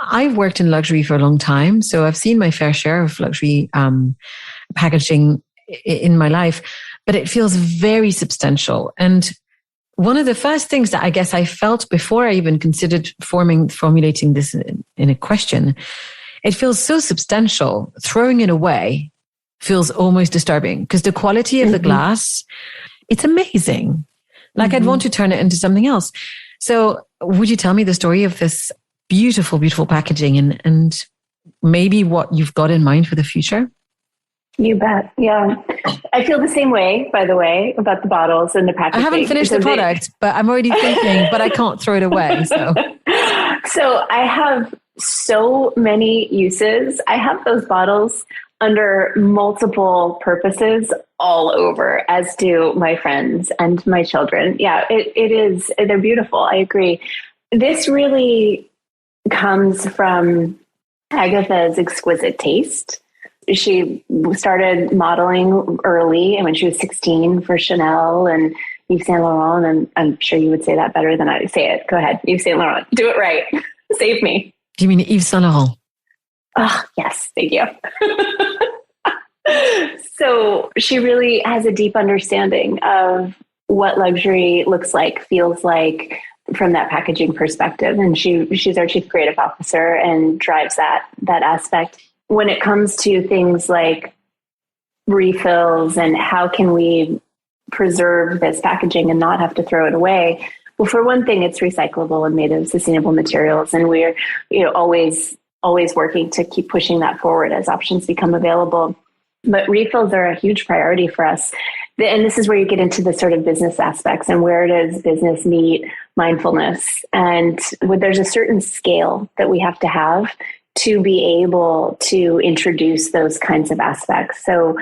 I've worked in luxury for a long time, so I've seen my fair share of luxury packaging in my life, but it feels very substantial. And one of the first things that I guess I felt before I even considered formulating this in a question, it feels so substantial. Throwing it away feels almost disturbing because the quality of the glass, it's amazing. Like I'd want to turn it into something else. So would you tell me the story of this beautiful, beautiful packaging and maybe what you've got in mind for the future? You bet. Yeah. I feel the same way, by the way, about the bottles and the packaging. I haven't finished the product, but I'm already thinking, but I can't throw it away. So I have so many uses. I have those bottles under multiple purposes all over, as do my friends and my children. Yeah, it is. They're beautiful. I agree. This really comes from Agatha's exquisite taste. She started modeling early, and when she was 16 for Chanel and Yves Saint Laurent, and I'm sure you would say that better than I say it. Go ahead, Yves Saint Laurent. Do it right. Save me. Do you mean Yves Saint Laurent? Oh, yes. Thank you. So she really has a deep understanding of what luxury looks like, feels like from that packaging perspective. And she's our chief creative officer and drives that aspect. When it comes to things like refills and how can we preserve this packaging and not have to throw it away? Well, for one thing, it's recyclable and made of sustainable materials. And we're always working to keep pushing that forward as options become available. But refills are a huge priority for us. And this is where you get into the sort of business aspects and where does business meet mindfulness. And there's a certain scale that we have to be able to introduce those kinds of aspects. So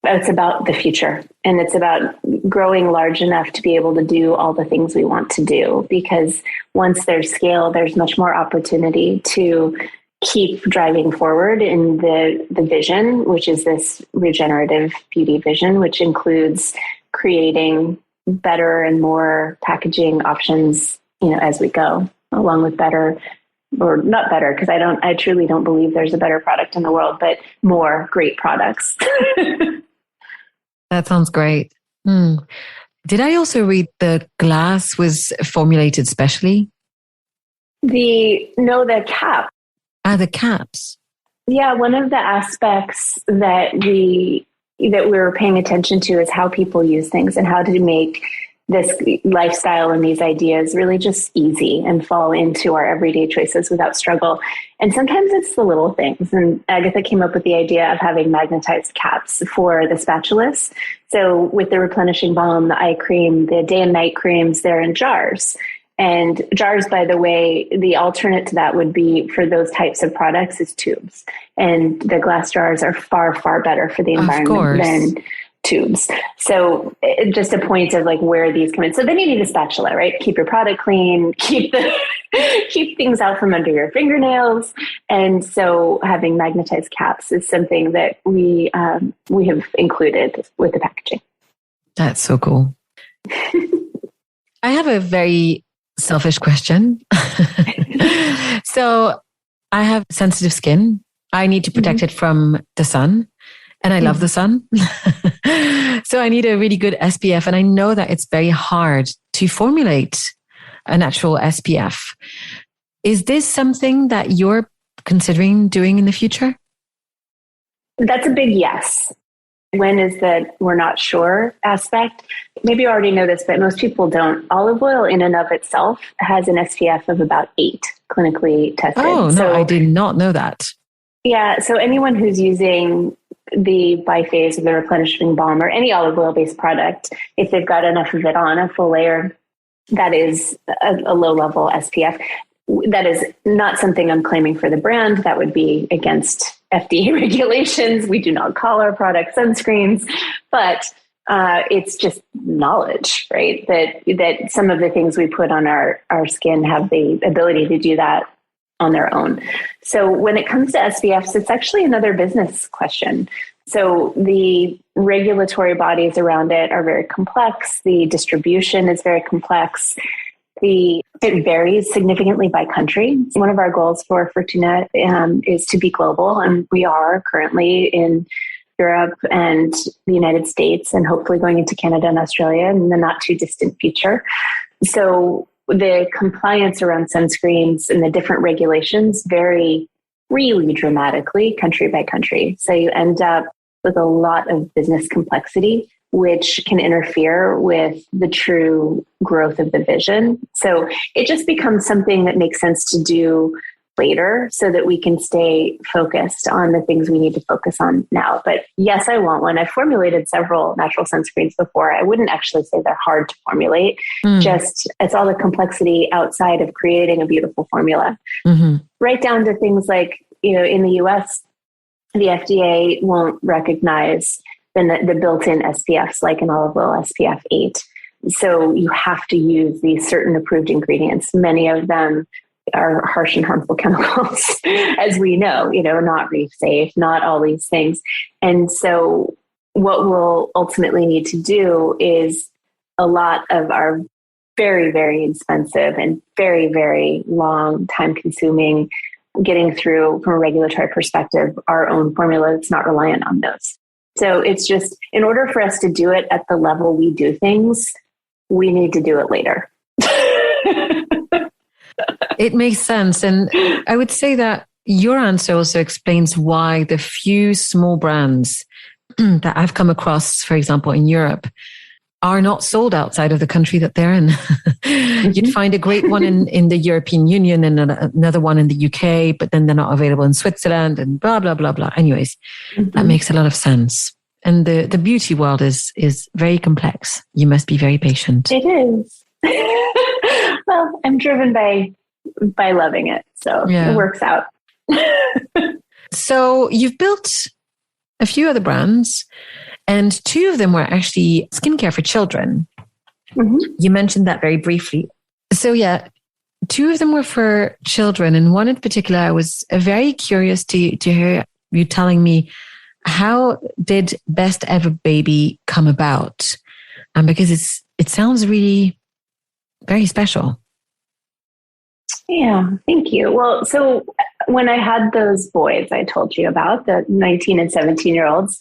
it's about the future, and it's about growing large enough to be able to do all the things we want to do, because once there's scale, there's much more opportunity to keep driving forward in the vision, which is this regenerative beauty vision, which includes creating better and more packaging options, as we go, along with better, or not better, because I truly don't believe there's a better product in the world, but more great products. That sounds great. Did I also read the glass was formulated specially? The cap. The caps. Yeah, one of the aspects that we're paying attention to is how people use things and how to make this lifestyle and these ideas really just easy and fall into our everyday choices without struggle. And sometimes it's the little things. And Agatha came up with the idea of having magnetized caps for the spatulas. So with the replenishing balm, the eye cream, the day and night creams, they're in jars. And jars, by the way, the alternate to that would be for those types of products is tubes. And the glass jars are far, far better for the environment than tubes. So just a point of like where these come in. So then you need a spatula, right? Keep your product clean, keep things out from under your fingernails. And so having magnetized caps is something that we have included with the packaging. That's so cool. I have a very selfish question. So I have sensitive skin. I need to protect it from the sun. And I love the sun. So I need a really good SPF. And I know that it's very hard to formulate a natural SPF. Is this something that you're considering doing in the future? That's a big yes. When is that we're not sure aspect? Maybe you already know this, but most people don't. Olive oil in and of itself has an SPF of about 8 clinically tested. Oh, no, I did not know that. Yeah. So anyone who's using the biphase or the replenishing balm or any olive oil based product, if they've got enough of it on a full layer, that is a low level SPF. That is not something I'm claiming for the brand. That would be against FDA regulations. We do not call our products sunscreens, but it's just knowledge, right? That some of the things we put on our skin have the ability to do that on their own. So when it comes to SPFs, it's actually another business question. So the regulatory bodies around it are very complex. The distribution is very complex. It varies significantly by country. One of our goals for Furtuna is to be global, and we are currently in Europe and the United States, and hopefully going into Canada and Australia in the not too distant future. So the compliance around sunscreens and the different regulations vary really dramatically country by country. So you end up with a lot of business complexity, which can interfere with the true growth of the vision. So it just becomes something that makes sense to do later so that we can stay focused on the things we need to focus on now. But yes, I want one. I've formulated several natural sunscreens before. I wouldn't actually say they're hard to formulate. Just it's all the complexity outside of creating a beautiful formula. Right down to things like, in the US, the FDA won't recognize the built-in SPFs like an olive oil SPF 8. So you have to use these certain approved ingredients. Many of them are harsh and harmful chemicals, as we know, not reef safe, not all these things. And so what we'll ultimately need to do is a lot of our very, very expensive and very, very long time consuming getting through from a regulatory perspective, our own formula that's not reliant on those. So it's just, in order for us to do it at the level we do things, we need to do it later. It makes sense. And I would say that your answer also explains why the few small brands that I've come across, for example, in Europe, are not sold outside of the country that they're in. You'd find a great one in the European Union and another one in the UK, but then they're not available in Switzerland and blah, blah, blah, blah. Anyways, that makes a lot of sense. And the beauty world is very complex. You must be very patient. It is. Well, I'm driven by loving it. So It works out. So you've built a few other brands, and 2 of them were actually skincare for children. You mentioned that very briefly. So 2 of them were for children, and one in particular, I was very curious to hear you telling me, how did Best Ever Baby come about? Because it sounds really very special. Yeah, thank you. Well, so when I had those boys I told you about, the 19 and 17-year-olds,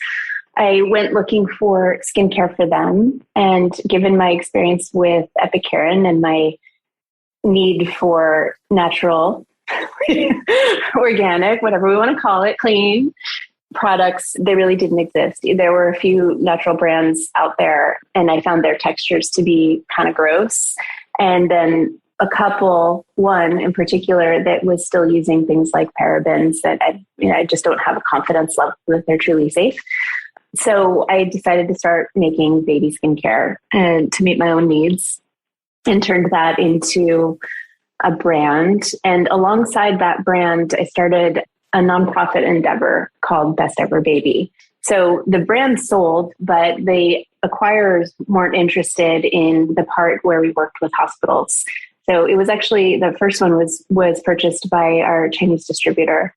I went looking for skincare for them. And given my experience with Epicuren and my need for natural organic, whatever we want to call it, clean products, they really didn't exist. There were a few natural brands out there, and I found their textures to be kind of gross. And then one in particular that was still using things like parabens that I just don't have a confidence level that they're truly safe. So I decided to start making baby skincare and to meet my own needs, and turned that into a brand. And alongside that brand, I started a nonprofit endeavor called Best Ever Baby. So the brand sold, but the acquirers weren't interested in the part where we worked with hospitals. So it was actually, the first one was purchased by our Chinese distributor.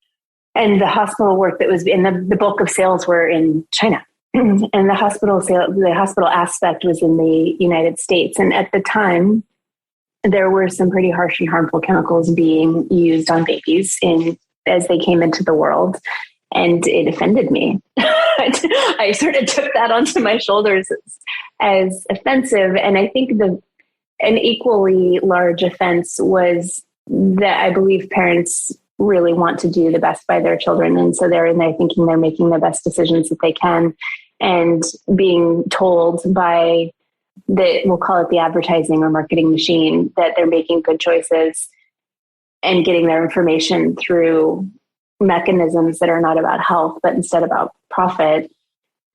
And the hospital work that was in the bulk of sales were in China. And the hospital aspect was in the United States. And at the time, there were some pretty harsh and harmful chemicals being used on babies as they came into the world. And it offended me. I sort of took that onto my shoulders as offensive. And I think an equally large offense was that I believe parents really want to do the best by their children. And so they're in there thinking they're making the best decisions that they can, and being told by we'll call it the advertising or marketing machine, that they're making good choices and getting their information through mechanisms that are not about health, but instead about profit,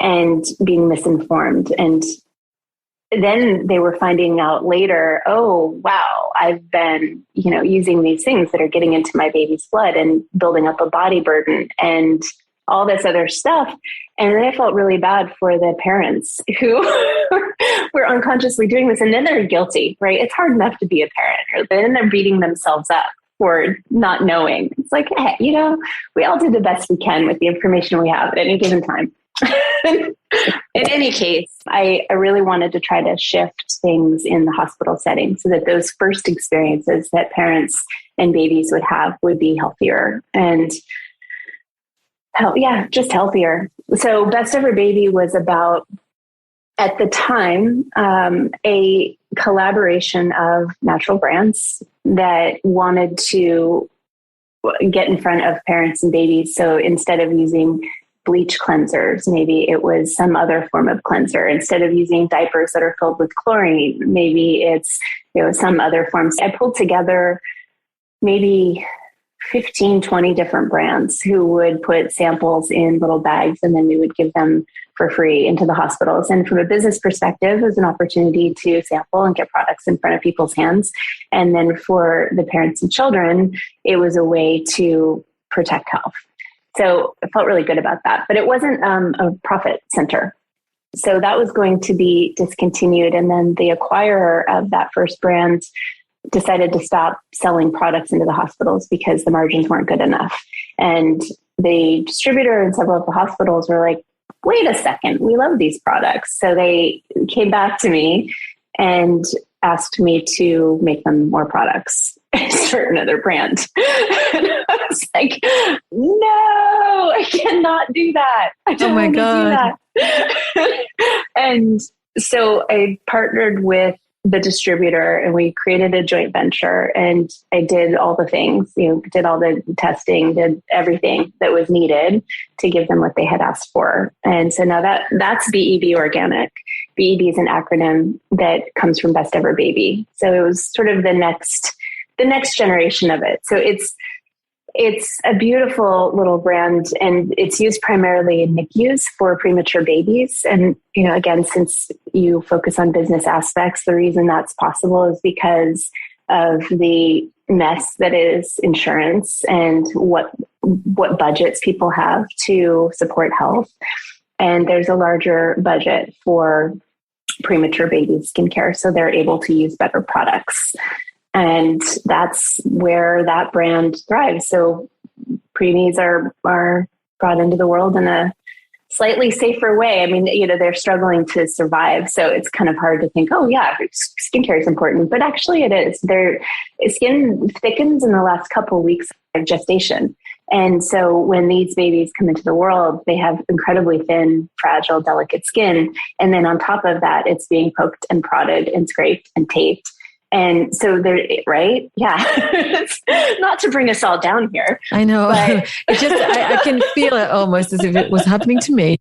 and being misinformed. And then they were finding out later, oh, wow, I've been, using these things that are getting into my baby's blood and building up a body burden and all this other stuff. And then I felt really bad for the parents who were unconsciously doing this. And then they're guilty, right? It's hard enough to be a parent, or then they're beating themselves up for not knowing. It's like, hey, we all do the best we can with the information we have at any given time. In any case, I really wanted to try to shift things in the hospital setting so that those first experiences that parents and babies would have would be healthier and just healthier. So Best Ever Baby was about, at the time, a collaboration of natural brands that wanted to get in front of parents and babies. So instead of using bleach cleansers, maybe it was some other form of cleanser. Instead of using diapers that are filled with chlorine, maybe it's some other forms. I pulled together maybe 15, 20 different brands who would put samples in little bags, and then we would give them for free into the hospitals. And from a business perspective, it was an opportunity to sample and get products in front of people's hands. And then for the parents and children, it was a way to protect health. So I felt really good about that, but it wasn't a profit center. So that was going to be discontinued. And then the acquirer of that first brand decided to stop selling products into the hospitals because the margins weren't good enough. And the distributor and several of the hospitals were like, wait a second, we love these products. So they came back to me and asked me to make them more products and start another brand. And I was like, no, I cannot do that. I don't want to do that. And so I partnered with the distributor and we created a joint venture, and I did all the things, did all the testing, did everything that was needed to give them what they had asked for. And so now that's BEB Organic. BEB is an acronym that comes from Best Ever Baby. So it was sort of the next generation of it. So it's a beautiful little brand, and it's used primarily in NICUs for premature babies. And, again, since you focus on business aspects, the reason that's possible is because of the mess that is insurance and what budgets people have to support health. And there's a larger budget for premature baby skincare, so they're able to use better products. And that's where that brand thrives. So preemies are brought into the world in a slightly safer way. I mean, they're struggling to survive. So it's kind of hard to think, oh yeah, skincare is important, but actually it is. Their skin thickens in the last couple of weeks of gestation. And so when these babies come into the world, they have incredibly thin, fragile, delicate skin. And then on top of that, it's being poked and prodded and scraped and taped. And so there, right? Yeah. Not to bring us all down here. I know. But I can feel it almost as if it was happening to me.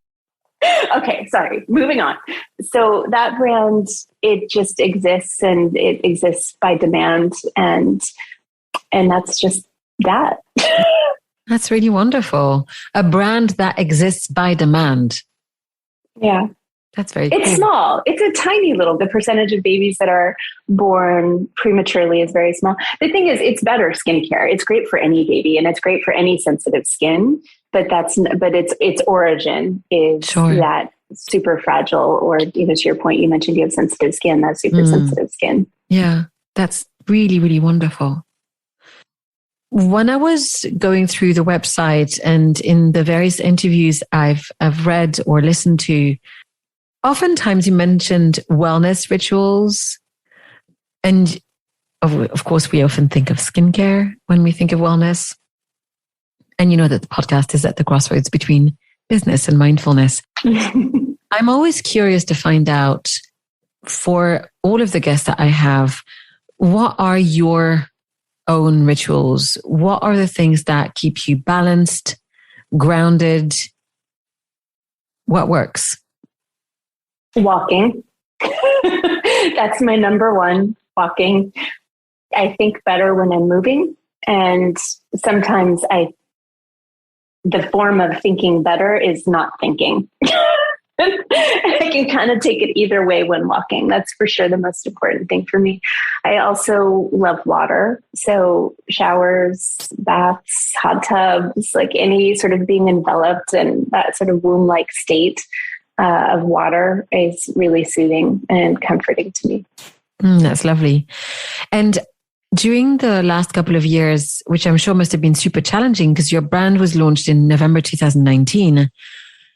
Okay, sorry. Moving on. So that brand, it just exists, and it exists by demand, and that's just that. That's really wonderful. A brand that exists by demand. Yeah. That's very It's cool. small. It's a tiny little, the percentage of babies that are born prematurely is very small. The thing is, it's better skincare. It's great for any baby, and it's great for any sensitive skin, but its origin is that super fragile, or, to your point, you mentioned you have sensitive skin, that's super sensitive skin. Yeah. That's really, really wonderful. When I was going through the website and in the various interviews I've read or listened to, oftentimes you mentioned wellness rituals. And of course, we often think of skincare when we think of wellness. And you know that the podcast is at the crossroads between business and mindfulness. I'm always curious to find out, for all of the guests that I have, what are your own rituals? What are the things that keep you balanced, grounded? What works? Walking. That's my number one, walking. I think better when I'm moving. And sometimes the form of thinking better is not thinking. I can kind of take it either way when walking. That's for sure the most important thing for me. I also love water. So showers, baths, hot tubs, like any sort of being enveloped in that sort of womb-like state of water is really soothing and comforting to me. That's lovely. And during the last couple of years, which I'm sure must have been super challenging because your brand was launched in November 2019,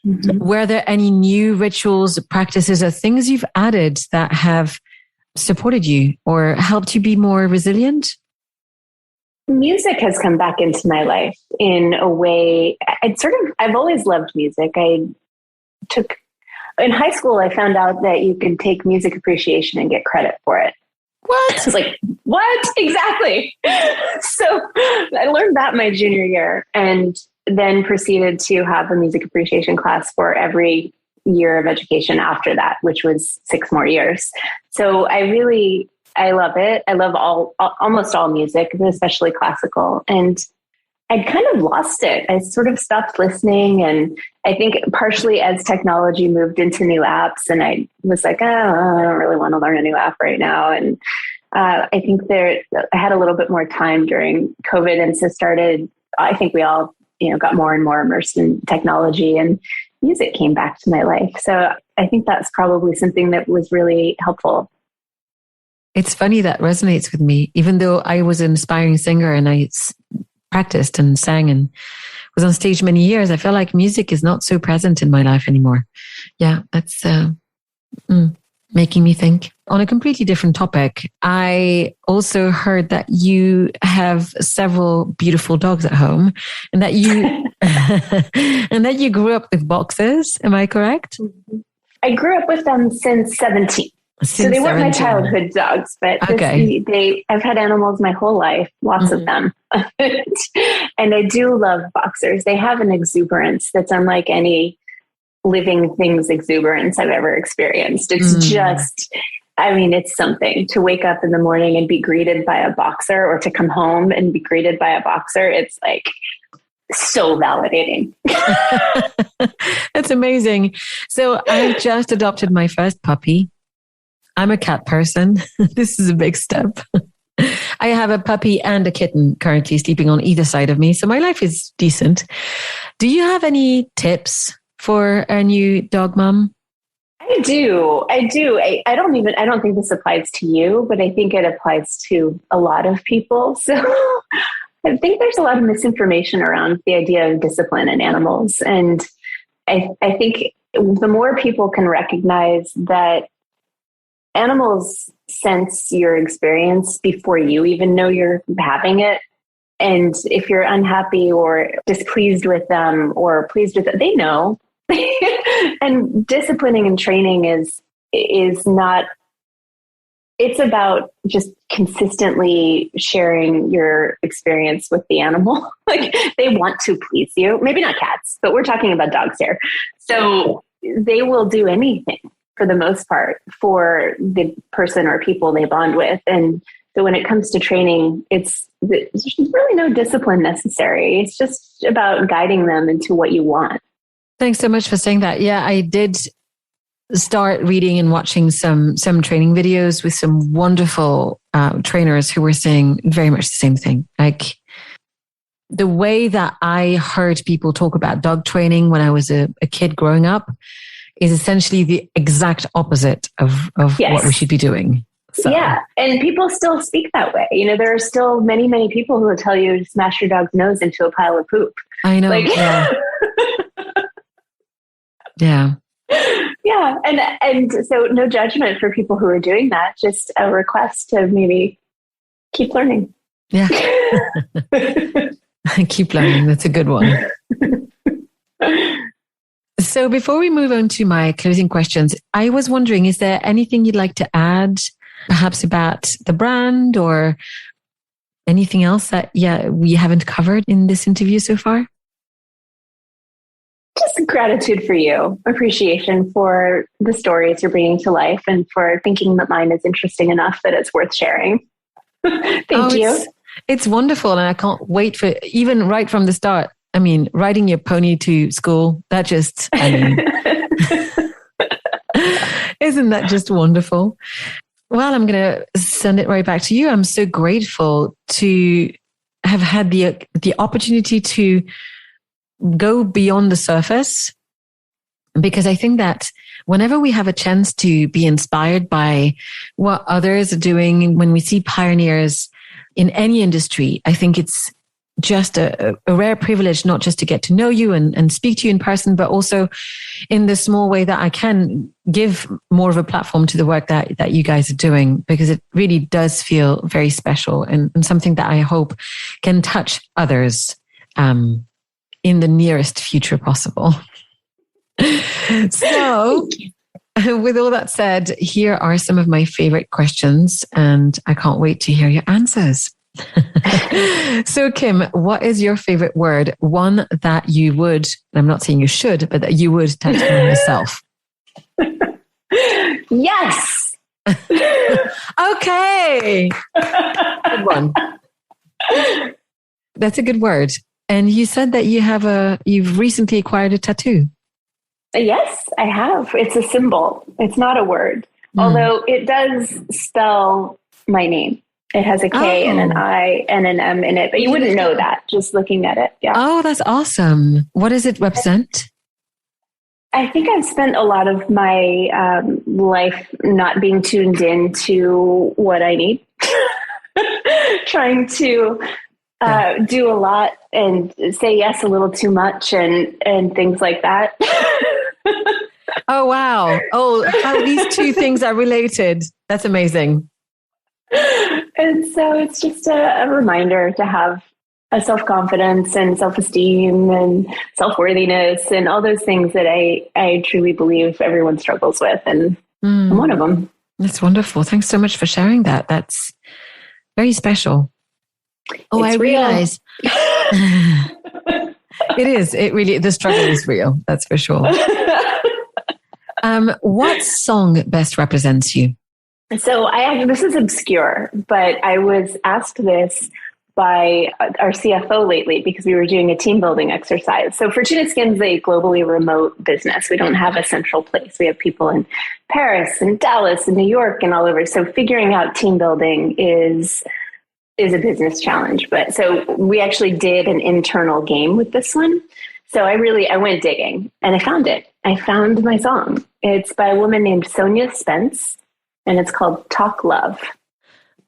were there any new rituals, practices, or things you've added that have supported you or helped you be more resilient? Music has come back into my life in a way. I've always loved music. In high school, I found out that you could take music appreciation and get credit for it. What? I was like, what? Exactly. So I learned that my junior year, and then proceeded to have a music appreciation class for every year of education after that, which was 6 more years. So I love it. I love almost all music, especially classical. And I'd kind of lost it. I sort of stopped listening. And I think partially as technology moved into new apps, and I was like, I don't really want to learn a new app right now. And I think I had a little bit more time during COVID. And so I think we all, got more and more immersed in technology, and music came back to my life. So I think that's probably something that was really helpful. It's funny that resonates with me, even though I was an aspiring singer and I practiced and sang and was on stage many years. I feel like music is not so present in my life anymore. Yeah, that's making me think. On a completely different topic, I also heard that you have several beautiful dogs at home, and that you and that you grew up with boxers. Am I correct? I grew up with them since 17. So they weren't my childhood dogs, but I've had animals my whole life, lots of them. And I do love boxers. They have an exuberance that's unlike any living thing's exuberance I've ever experienced. It's just, it's something to wake up in the morning and be greeted by a boxer, or to come home and be greeted by a boxer. It's like so validating. That's amazing. So I just adopted my first puppy. I'm a cat person. This is a big step. I have a puppy and a kitten currently sleeping on either side of me. So my life is decent. Do you have any tips for a new dog mom? I do. I don't think this applies to you, but I think it applies to a lot of people. So I think there's a lot of misinformation around the idea of discipline in animals. And I think the more people can recognize that animals sense your experience before you even know you're having it. And if you're unhappy or displeased with them or pleased with it, they know. And disciplining and training is not it's about just consistently sharing your experience with the animal. Like they want to please you. Maybe not cats, but we're talking about dogs here. So they will do anything for the most part for the person or people they bond with. And so when it comes to training, there's really no discipline necessary. It's just about guiding them into what you want. Thanks so much for saying that. Yeah, I did start reading and watching some training videos with some wonderful trainers who were saying very much the same thing. Like the way that I heard people talk about dog training when I was a kid growing up is essentially the exact opposite of Yes. what we should be doing. So. Yeah. And people still speak that way. You know, there are still many, many people who will tell you to smash your dog's nose into a pile of poop. I know. Yeah. Yeah. Yeah. And so no judgment for people who are doing that, just a request to maybe keep learning. Yeah. Keep learning. That's a good one. So before we move on to my closing questions, I was wondering, is there anything you'd like to add, perhaps about the brand or anything else that we haven't covered in this interview so far? Just gratitude for you, appreciation for the stories you're bringing to life and for thinking that mine is interesting enough that it's worth sharing. Thank you. It's wonderful. And I can't wait for, even right from the start, I mean, riding your pony to school, that just, isn't that just wonderful? Well, I'm going to send it right back to you. I'm so grateful to have had the opportunity to go beyond the surface, because I think that whenever we have a chance to be inspired by what others are doing, when we see pioneers in any industry, I think it's just a rare privilege, not just to get to know you and speak to you in person, but also in the small way that I can give more of a platform to the work that you guys are doing, because it really does feel very special and something that I hope can touch others in the nearest future possible. So with all that said, here are some of my favorite questions, and I can't wait to hear your answers. So Kim, what is your favorite word? One that you would, I'm not saying you should, but that you would tattoo on yourself. Yes. Okay. Good one. That's a good word. And you said that you've recently acquired a tattoo. Yes, I have. It's a symbol. It's not a word, although it does spell my name. It has a K and an I and an M in it, but you wouldn't know that just looking at it. Yeah. Oh, that's awesome. What does it represent? I think I've spent a lot of my life not being tuned in to what I need, trying to do a lot and say yes a little too much and things like that. Oh, wow. Oh, how these two things are related. That's amazing. And so it's just a reminder to have a self-confidence and self-esteem and self-worthiness and all those things that I truly believe everyone struggles with. And I'm one of them. That's wonderful. Thanks so much for sharing that. That's very special. Oh, it's I real. realize. It is. It really, the struggle is real. That's for sure. What song best represents you? So this is obscure, but I was asked this by our CFO lately because we were doing a team building exercise. So Furtuna Skin's a globally remote business. We don't have a central place. We have people in Paris and Dallas and New York and all over. So figuring out team building is a business challenge. But so we actually did an internal game with this one. So I went digging and I found it. I found my song. It's by a woman named Sonia Spence and it's called Talk Love.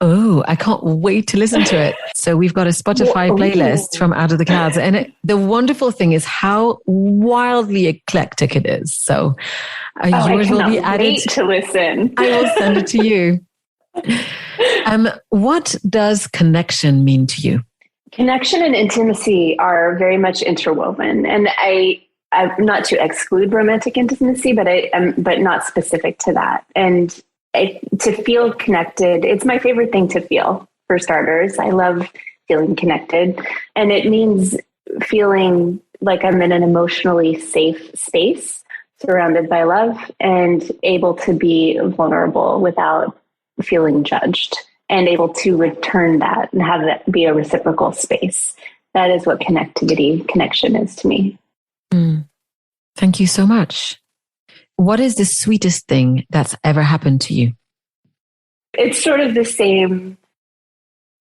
Oh, I can't wait to listen to it. So we've got a Spotify playlist from Out of the Clouds. And the wonderful thing is how wildly eclectic it is. So yours will be added. Wait to listen. I will send it to you. What does connection mean to you? Connection and intimacy are very much interwoven. And I'm not to exclude romantic intimacy, but not specific to that. And to feel connected, it's my favorite thing to feel, for starters. I love feeling connected. And it means feeling like I'm in an emotionally safe space, surrounded by love, and able to be vulnerable without feeling judged, and able to return that and have that be a reciprocal space. That is what connection is to me. Thank you so much. What is the sweetest thing that's ever happened to you? It's sort of the same.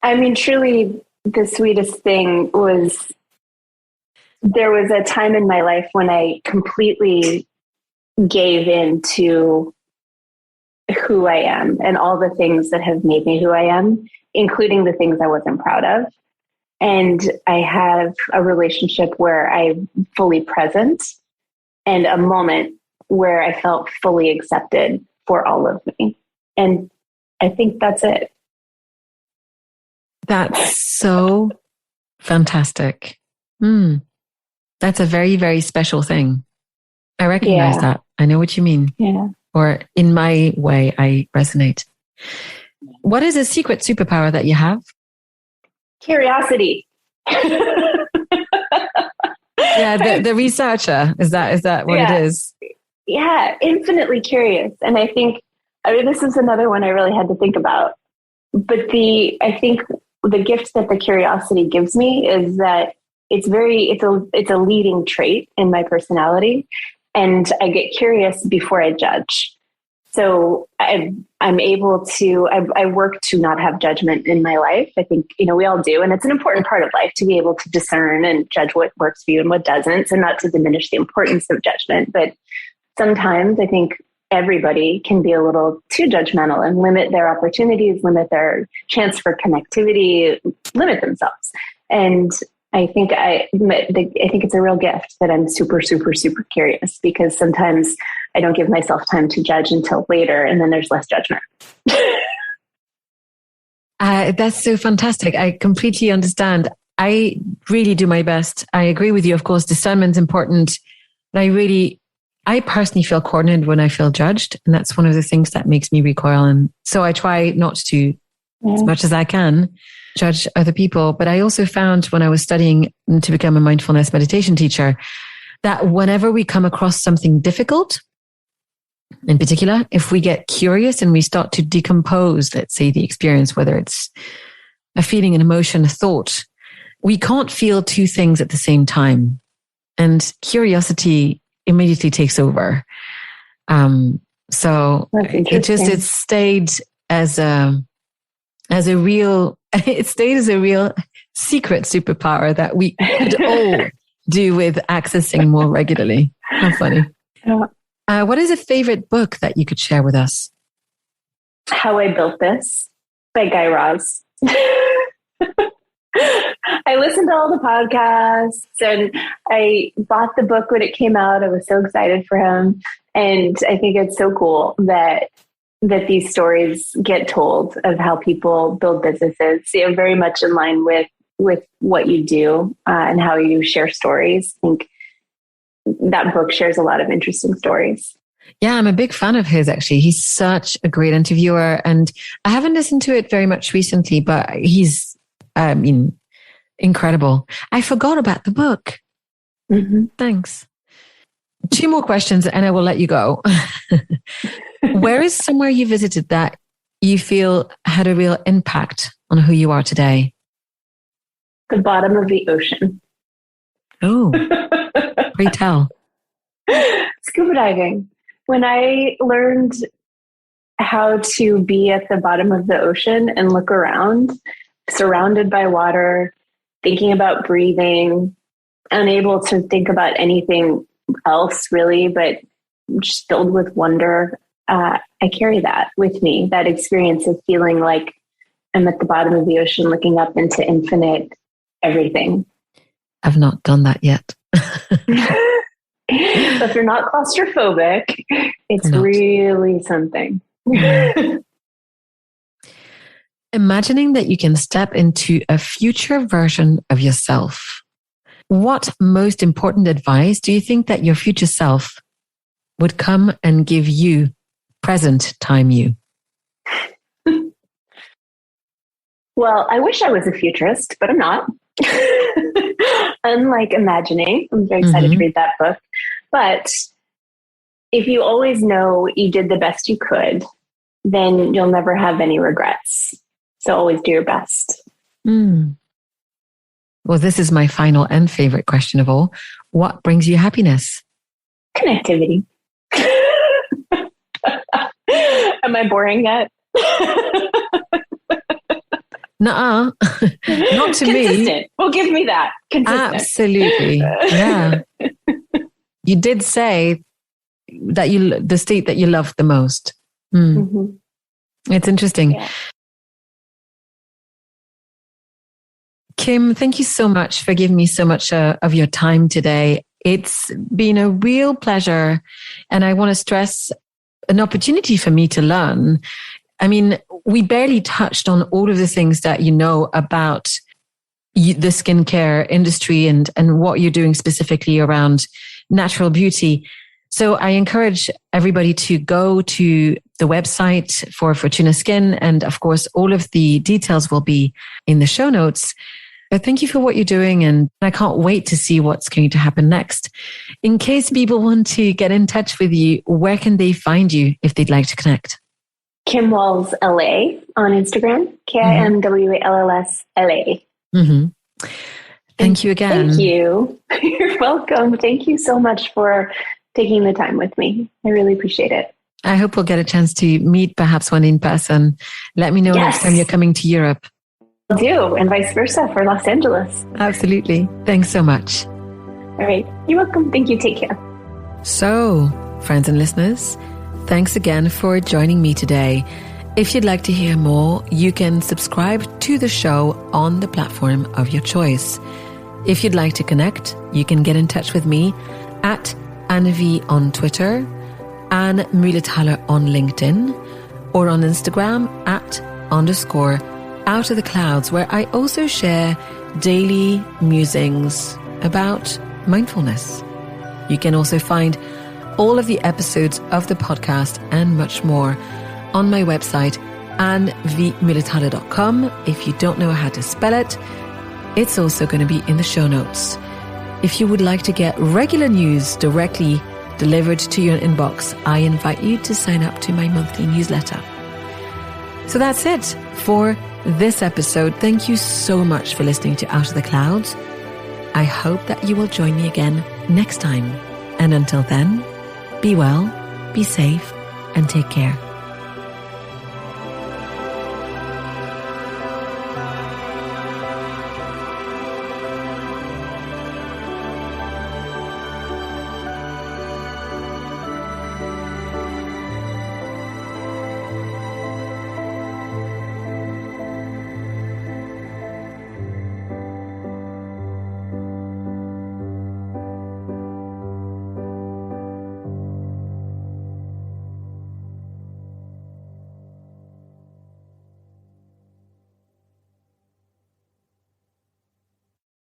I mean, truly, the sweetest thing was, there was a time in my life when I completely gave in to who I am and all the things that have made me who I am, including the things I wasn't proud of. And I have a relationship where I'm fully present, and a moment where I felt fully accepted for all of me. And I think that's it. That's so fantastic. That's a very, very special thing. I recognize that. I know what you mean. Yeah. Or in my way, I resonate. What is a secret superpower that you have? Curiosity. Yeah, the researcher. Is that what it is? Yeah, infinitely curious. And I think, this is another one I really had to think about. But I think the gift that the curiosity gives me is that it's a leading trait in my personality, and I get curious before I judge. So I'm able to, I work to not have judgment in my life. I think, we all do. And it's an important part of life to be able to discern and judge what works for you and what doesn't. So not to diminish the importance of judgment, but sometimes I think everybody can be a little too judgmental and limit their opportunities, limit their chance for connectivity, limit themselves. And I think it's a real gift that I'm super, super, super curious, because sometimes I don't give myself time to judge until later, and then there's less judgment. That's so fantastic. I completely understand. I really do my best. I agree with you. Of course, discernment's important, but I personally feel cornered when I feel judged. And that's one of the things that makes me recoil. And so I try not to, as much as I can, judge other people. But I also found when I was studying to become a mindfulness meditation teacher, that whenever we come across something difficult, in particular, if we get curious and we start to decompose, let's say, the experience, whether it's a feeling, an emotion, a thought, we can't feel two things at the same time. And curiosity immediately takes over. So it stayed as a real secret superpower that we could all do with accessing more regularly. How funny. What is a favorite book that you could share with us? How I Built This by Guy Raz. I listened to all the podcasts, and I bought the book when it came out. I was so excited for him. And I think it's so cool that these stories get told of how people build businesses. So very much in line with what you do and how you share stories. I think that book shares a lot of interesting stories. Yeah, I'm a big fan of his, actually. He's such a great interviewer, and I haven't listened to it very much recently, but he's, incredible. I forgot about the book. Mm-hmm. Thanks. 2 more questions and I will let you go. Where is somewhere you visited that you feel had a real impact on who you are today? The bottom of the ocean. Oh, pray tell. Scuba diving. When I learned how to be at the bottom of the ocean and look around, surrounded by water, thinking about breathing, unable to think about anything else really, but just filled with wonder. I carry that with me, that experience of feeling like I'm at the bottom of the ocean looking up into infinite everything. I've not done that yet. So if you're not claustrophobic, it's really something. Imagining that you can step into a future version of yourself, what most important advice do you think that your future self would come and give you, present time you? Well, I wish I was a futurist, but I'm not. Unlike Imagining, I'm very excited to read that book. But if you always know you did the best you could, then you'll never have any regrets. So always do your best. Well, this is my final and favorite question of all. What brings you happiness? Connectivity. Am I boring yet? Nuh-uh. Not to Consistent. me. Well, give me that. Consistent. Absolutely. Yeah. You did say that the state that you love the most. It's interesting. Yeah. Kim, thank you so much for giving me so much of your time today. It's been a real pleasure. And I want to stress an opportunity for me to learn. I mean, we barely touched on all of the things that you know about the skincare industry and what you're doing specifically around natural beauty. So I encourage everybody to go to the website for Furtuna Skin. And of course, all of the details will be in the show notes. But thank you for what you're doing. And I can't wait to see what's going to happen next. In case people want to get in touch with you, where can they find you if they'd like to connect? Kim Walls LA on Instagram, KIMWALLS LA. Thank you again. Thank you. You're welcome. Thank you so much for taking the time with me. I really appreciate it. I hope we'll get a chance to meet perhaps one in person. Let me know next time you're coming to Europe. Will do, and vice versa for Los Angeles. Absolutely. Thanks so much. All right. You're welcome. Thank you. Take care. So, friends and listeners, thanks again for joining me today. If you'd like to hear more, you can subscribe to the show on the platform of your choice. If you'd like to connect, you can get in touch with me at AnneV on Twitter, Anne Muhlethaler on LinkedIn, or on Instagram at _Out of the Clouds, where I also share daily musings about mindfulness. You can also find all of the episodes of the podcast and much more on my website, annevmuhlethaler.com. If you don't know how to spell it, it's also going to be in the show notes. If you would like to get regular news directly delivered to your inbox, I invite you to sign up to my monthly newsletter. So that's it for this episode. Thank you so much for listening to Out of the Clouds. I hope that you will join me again next time. And until then, be well, be safe, and take care.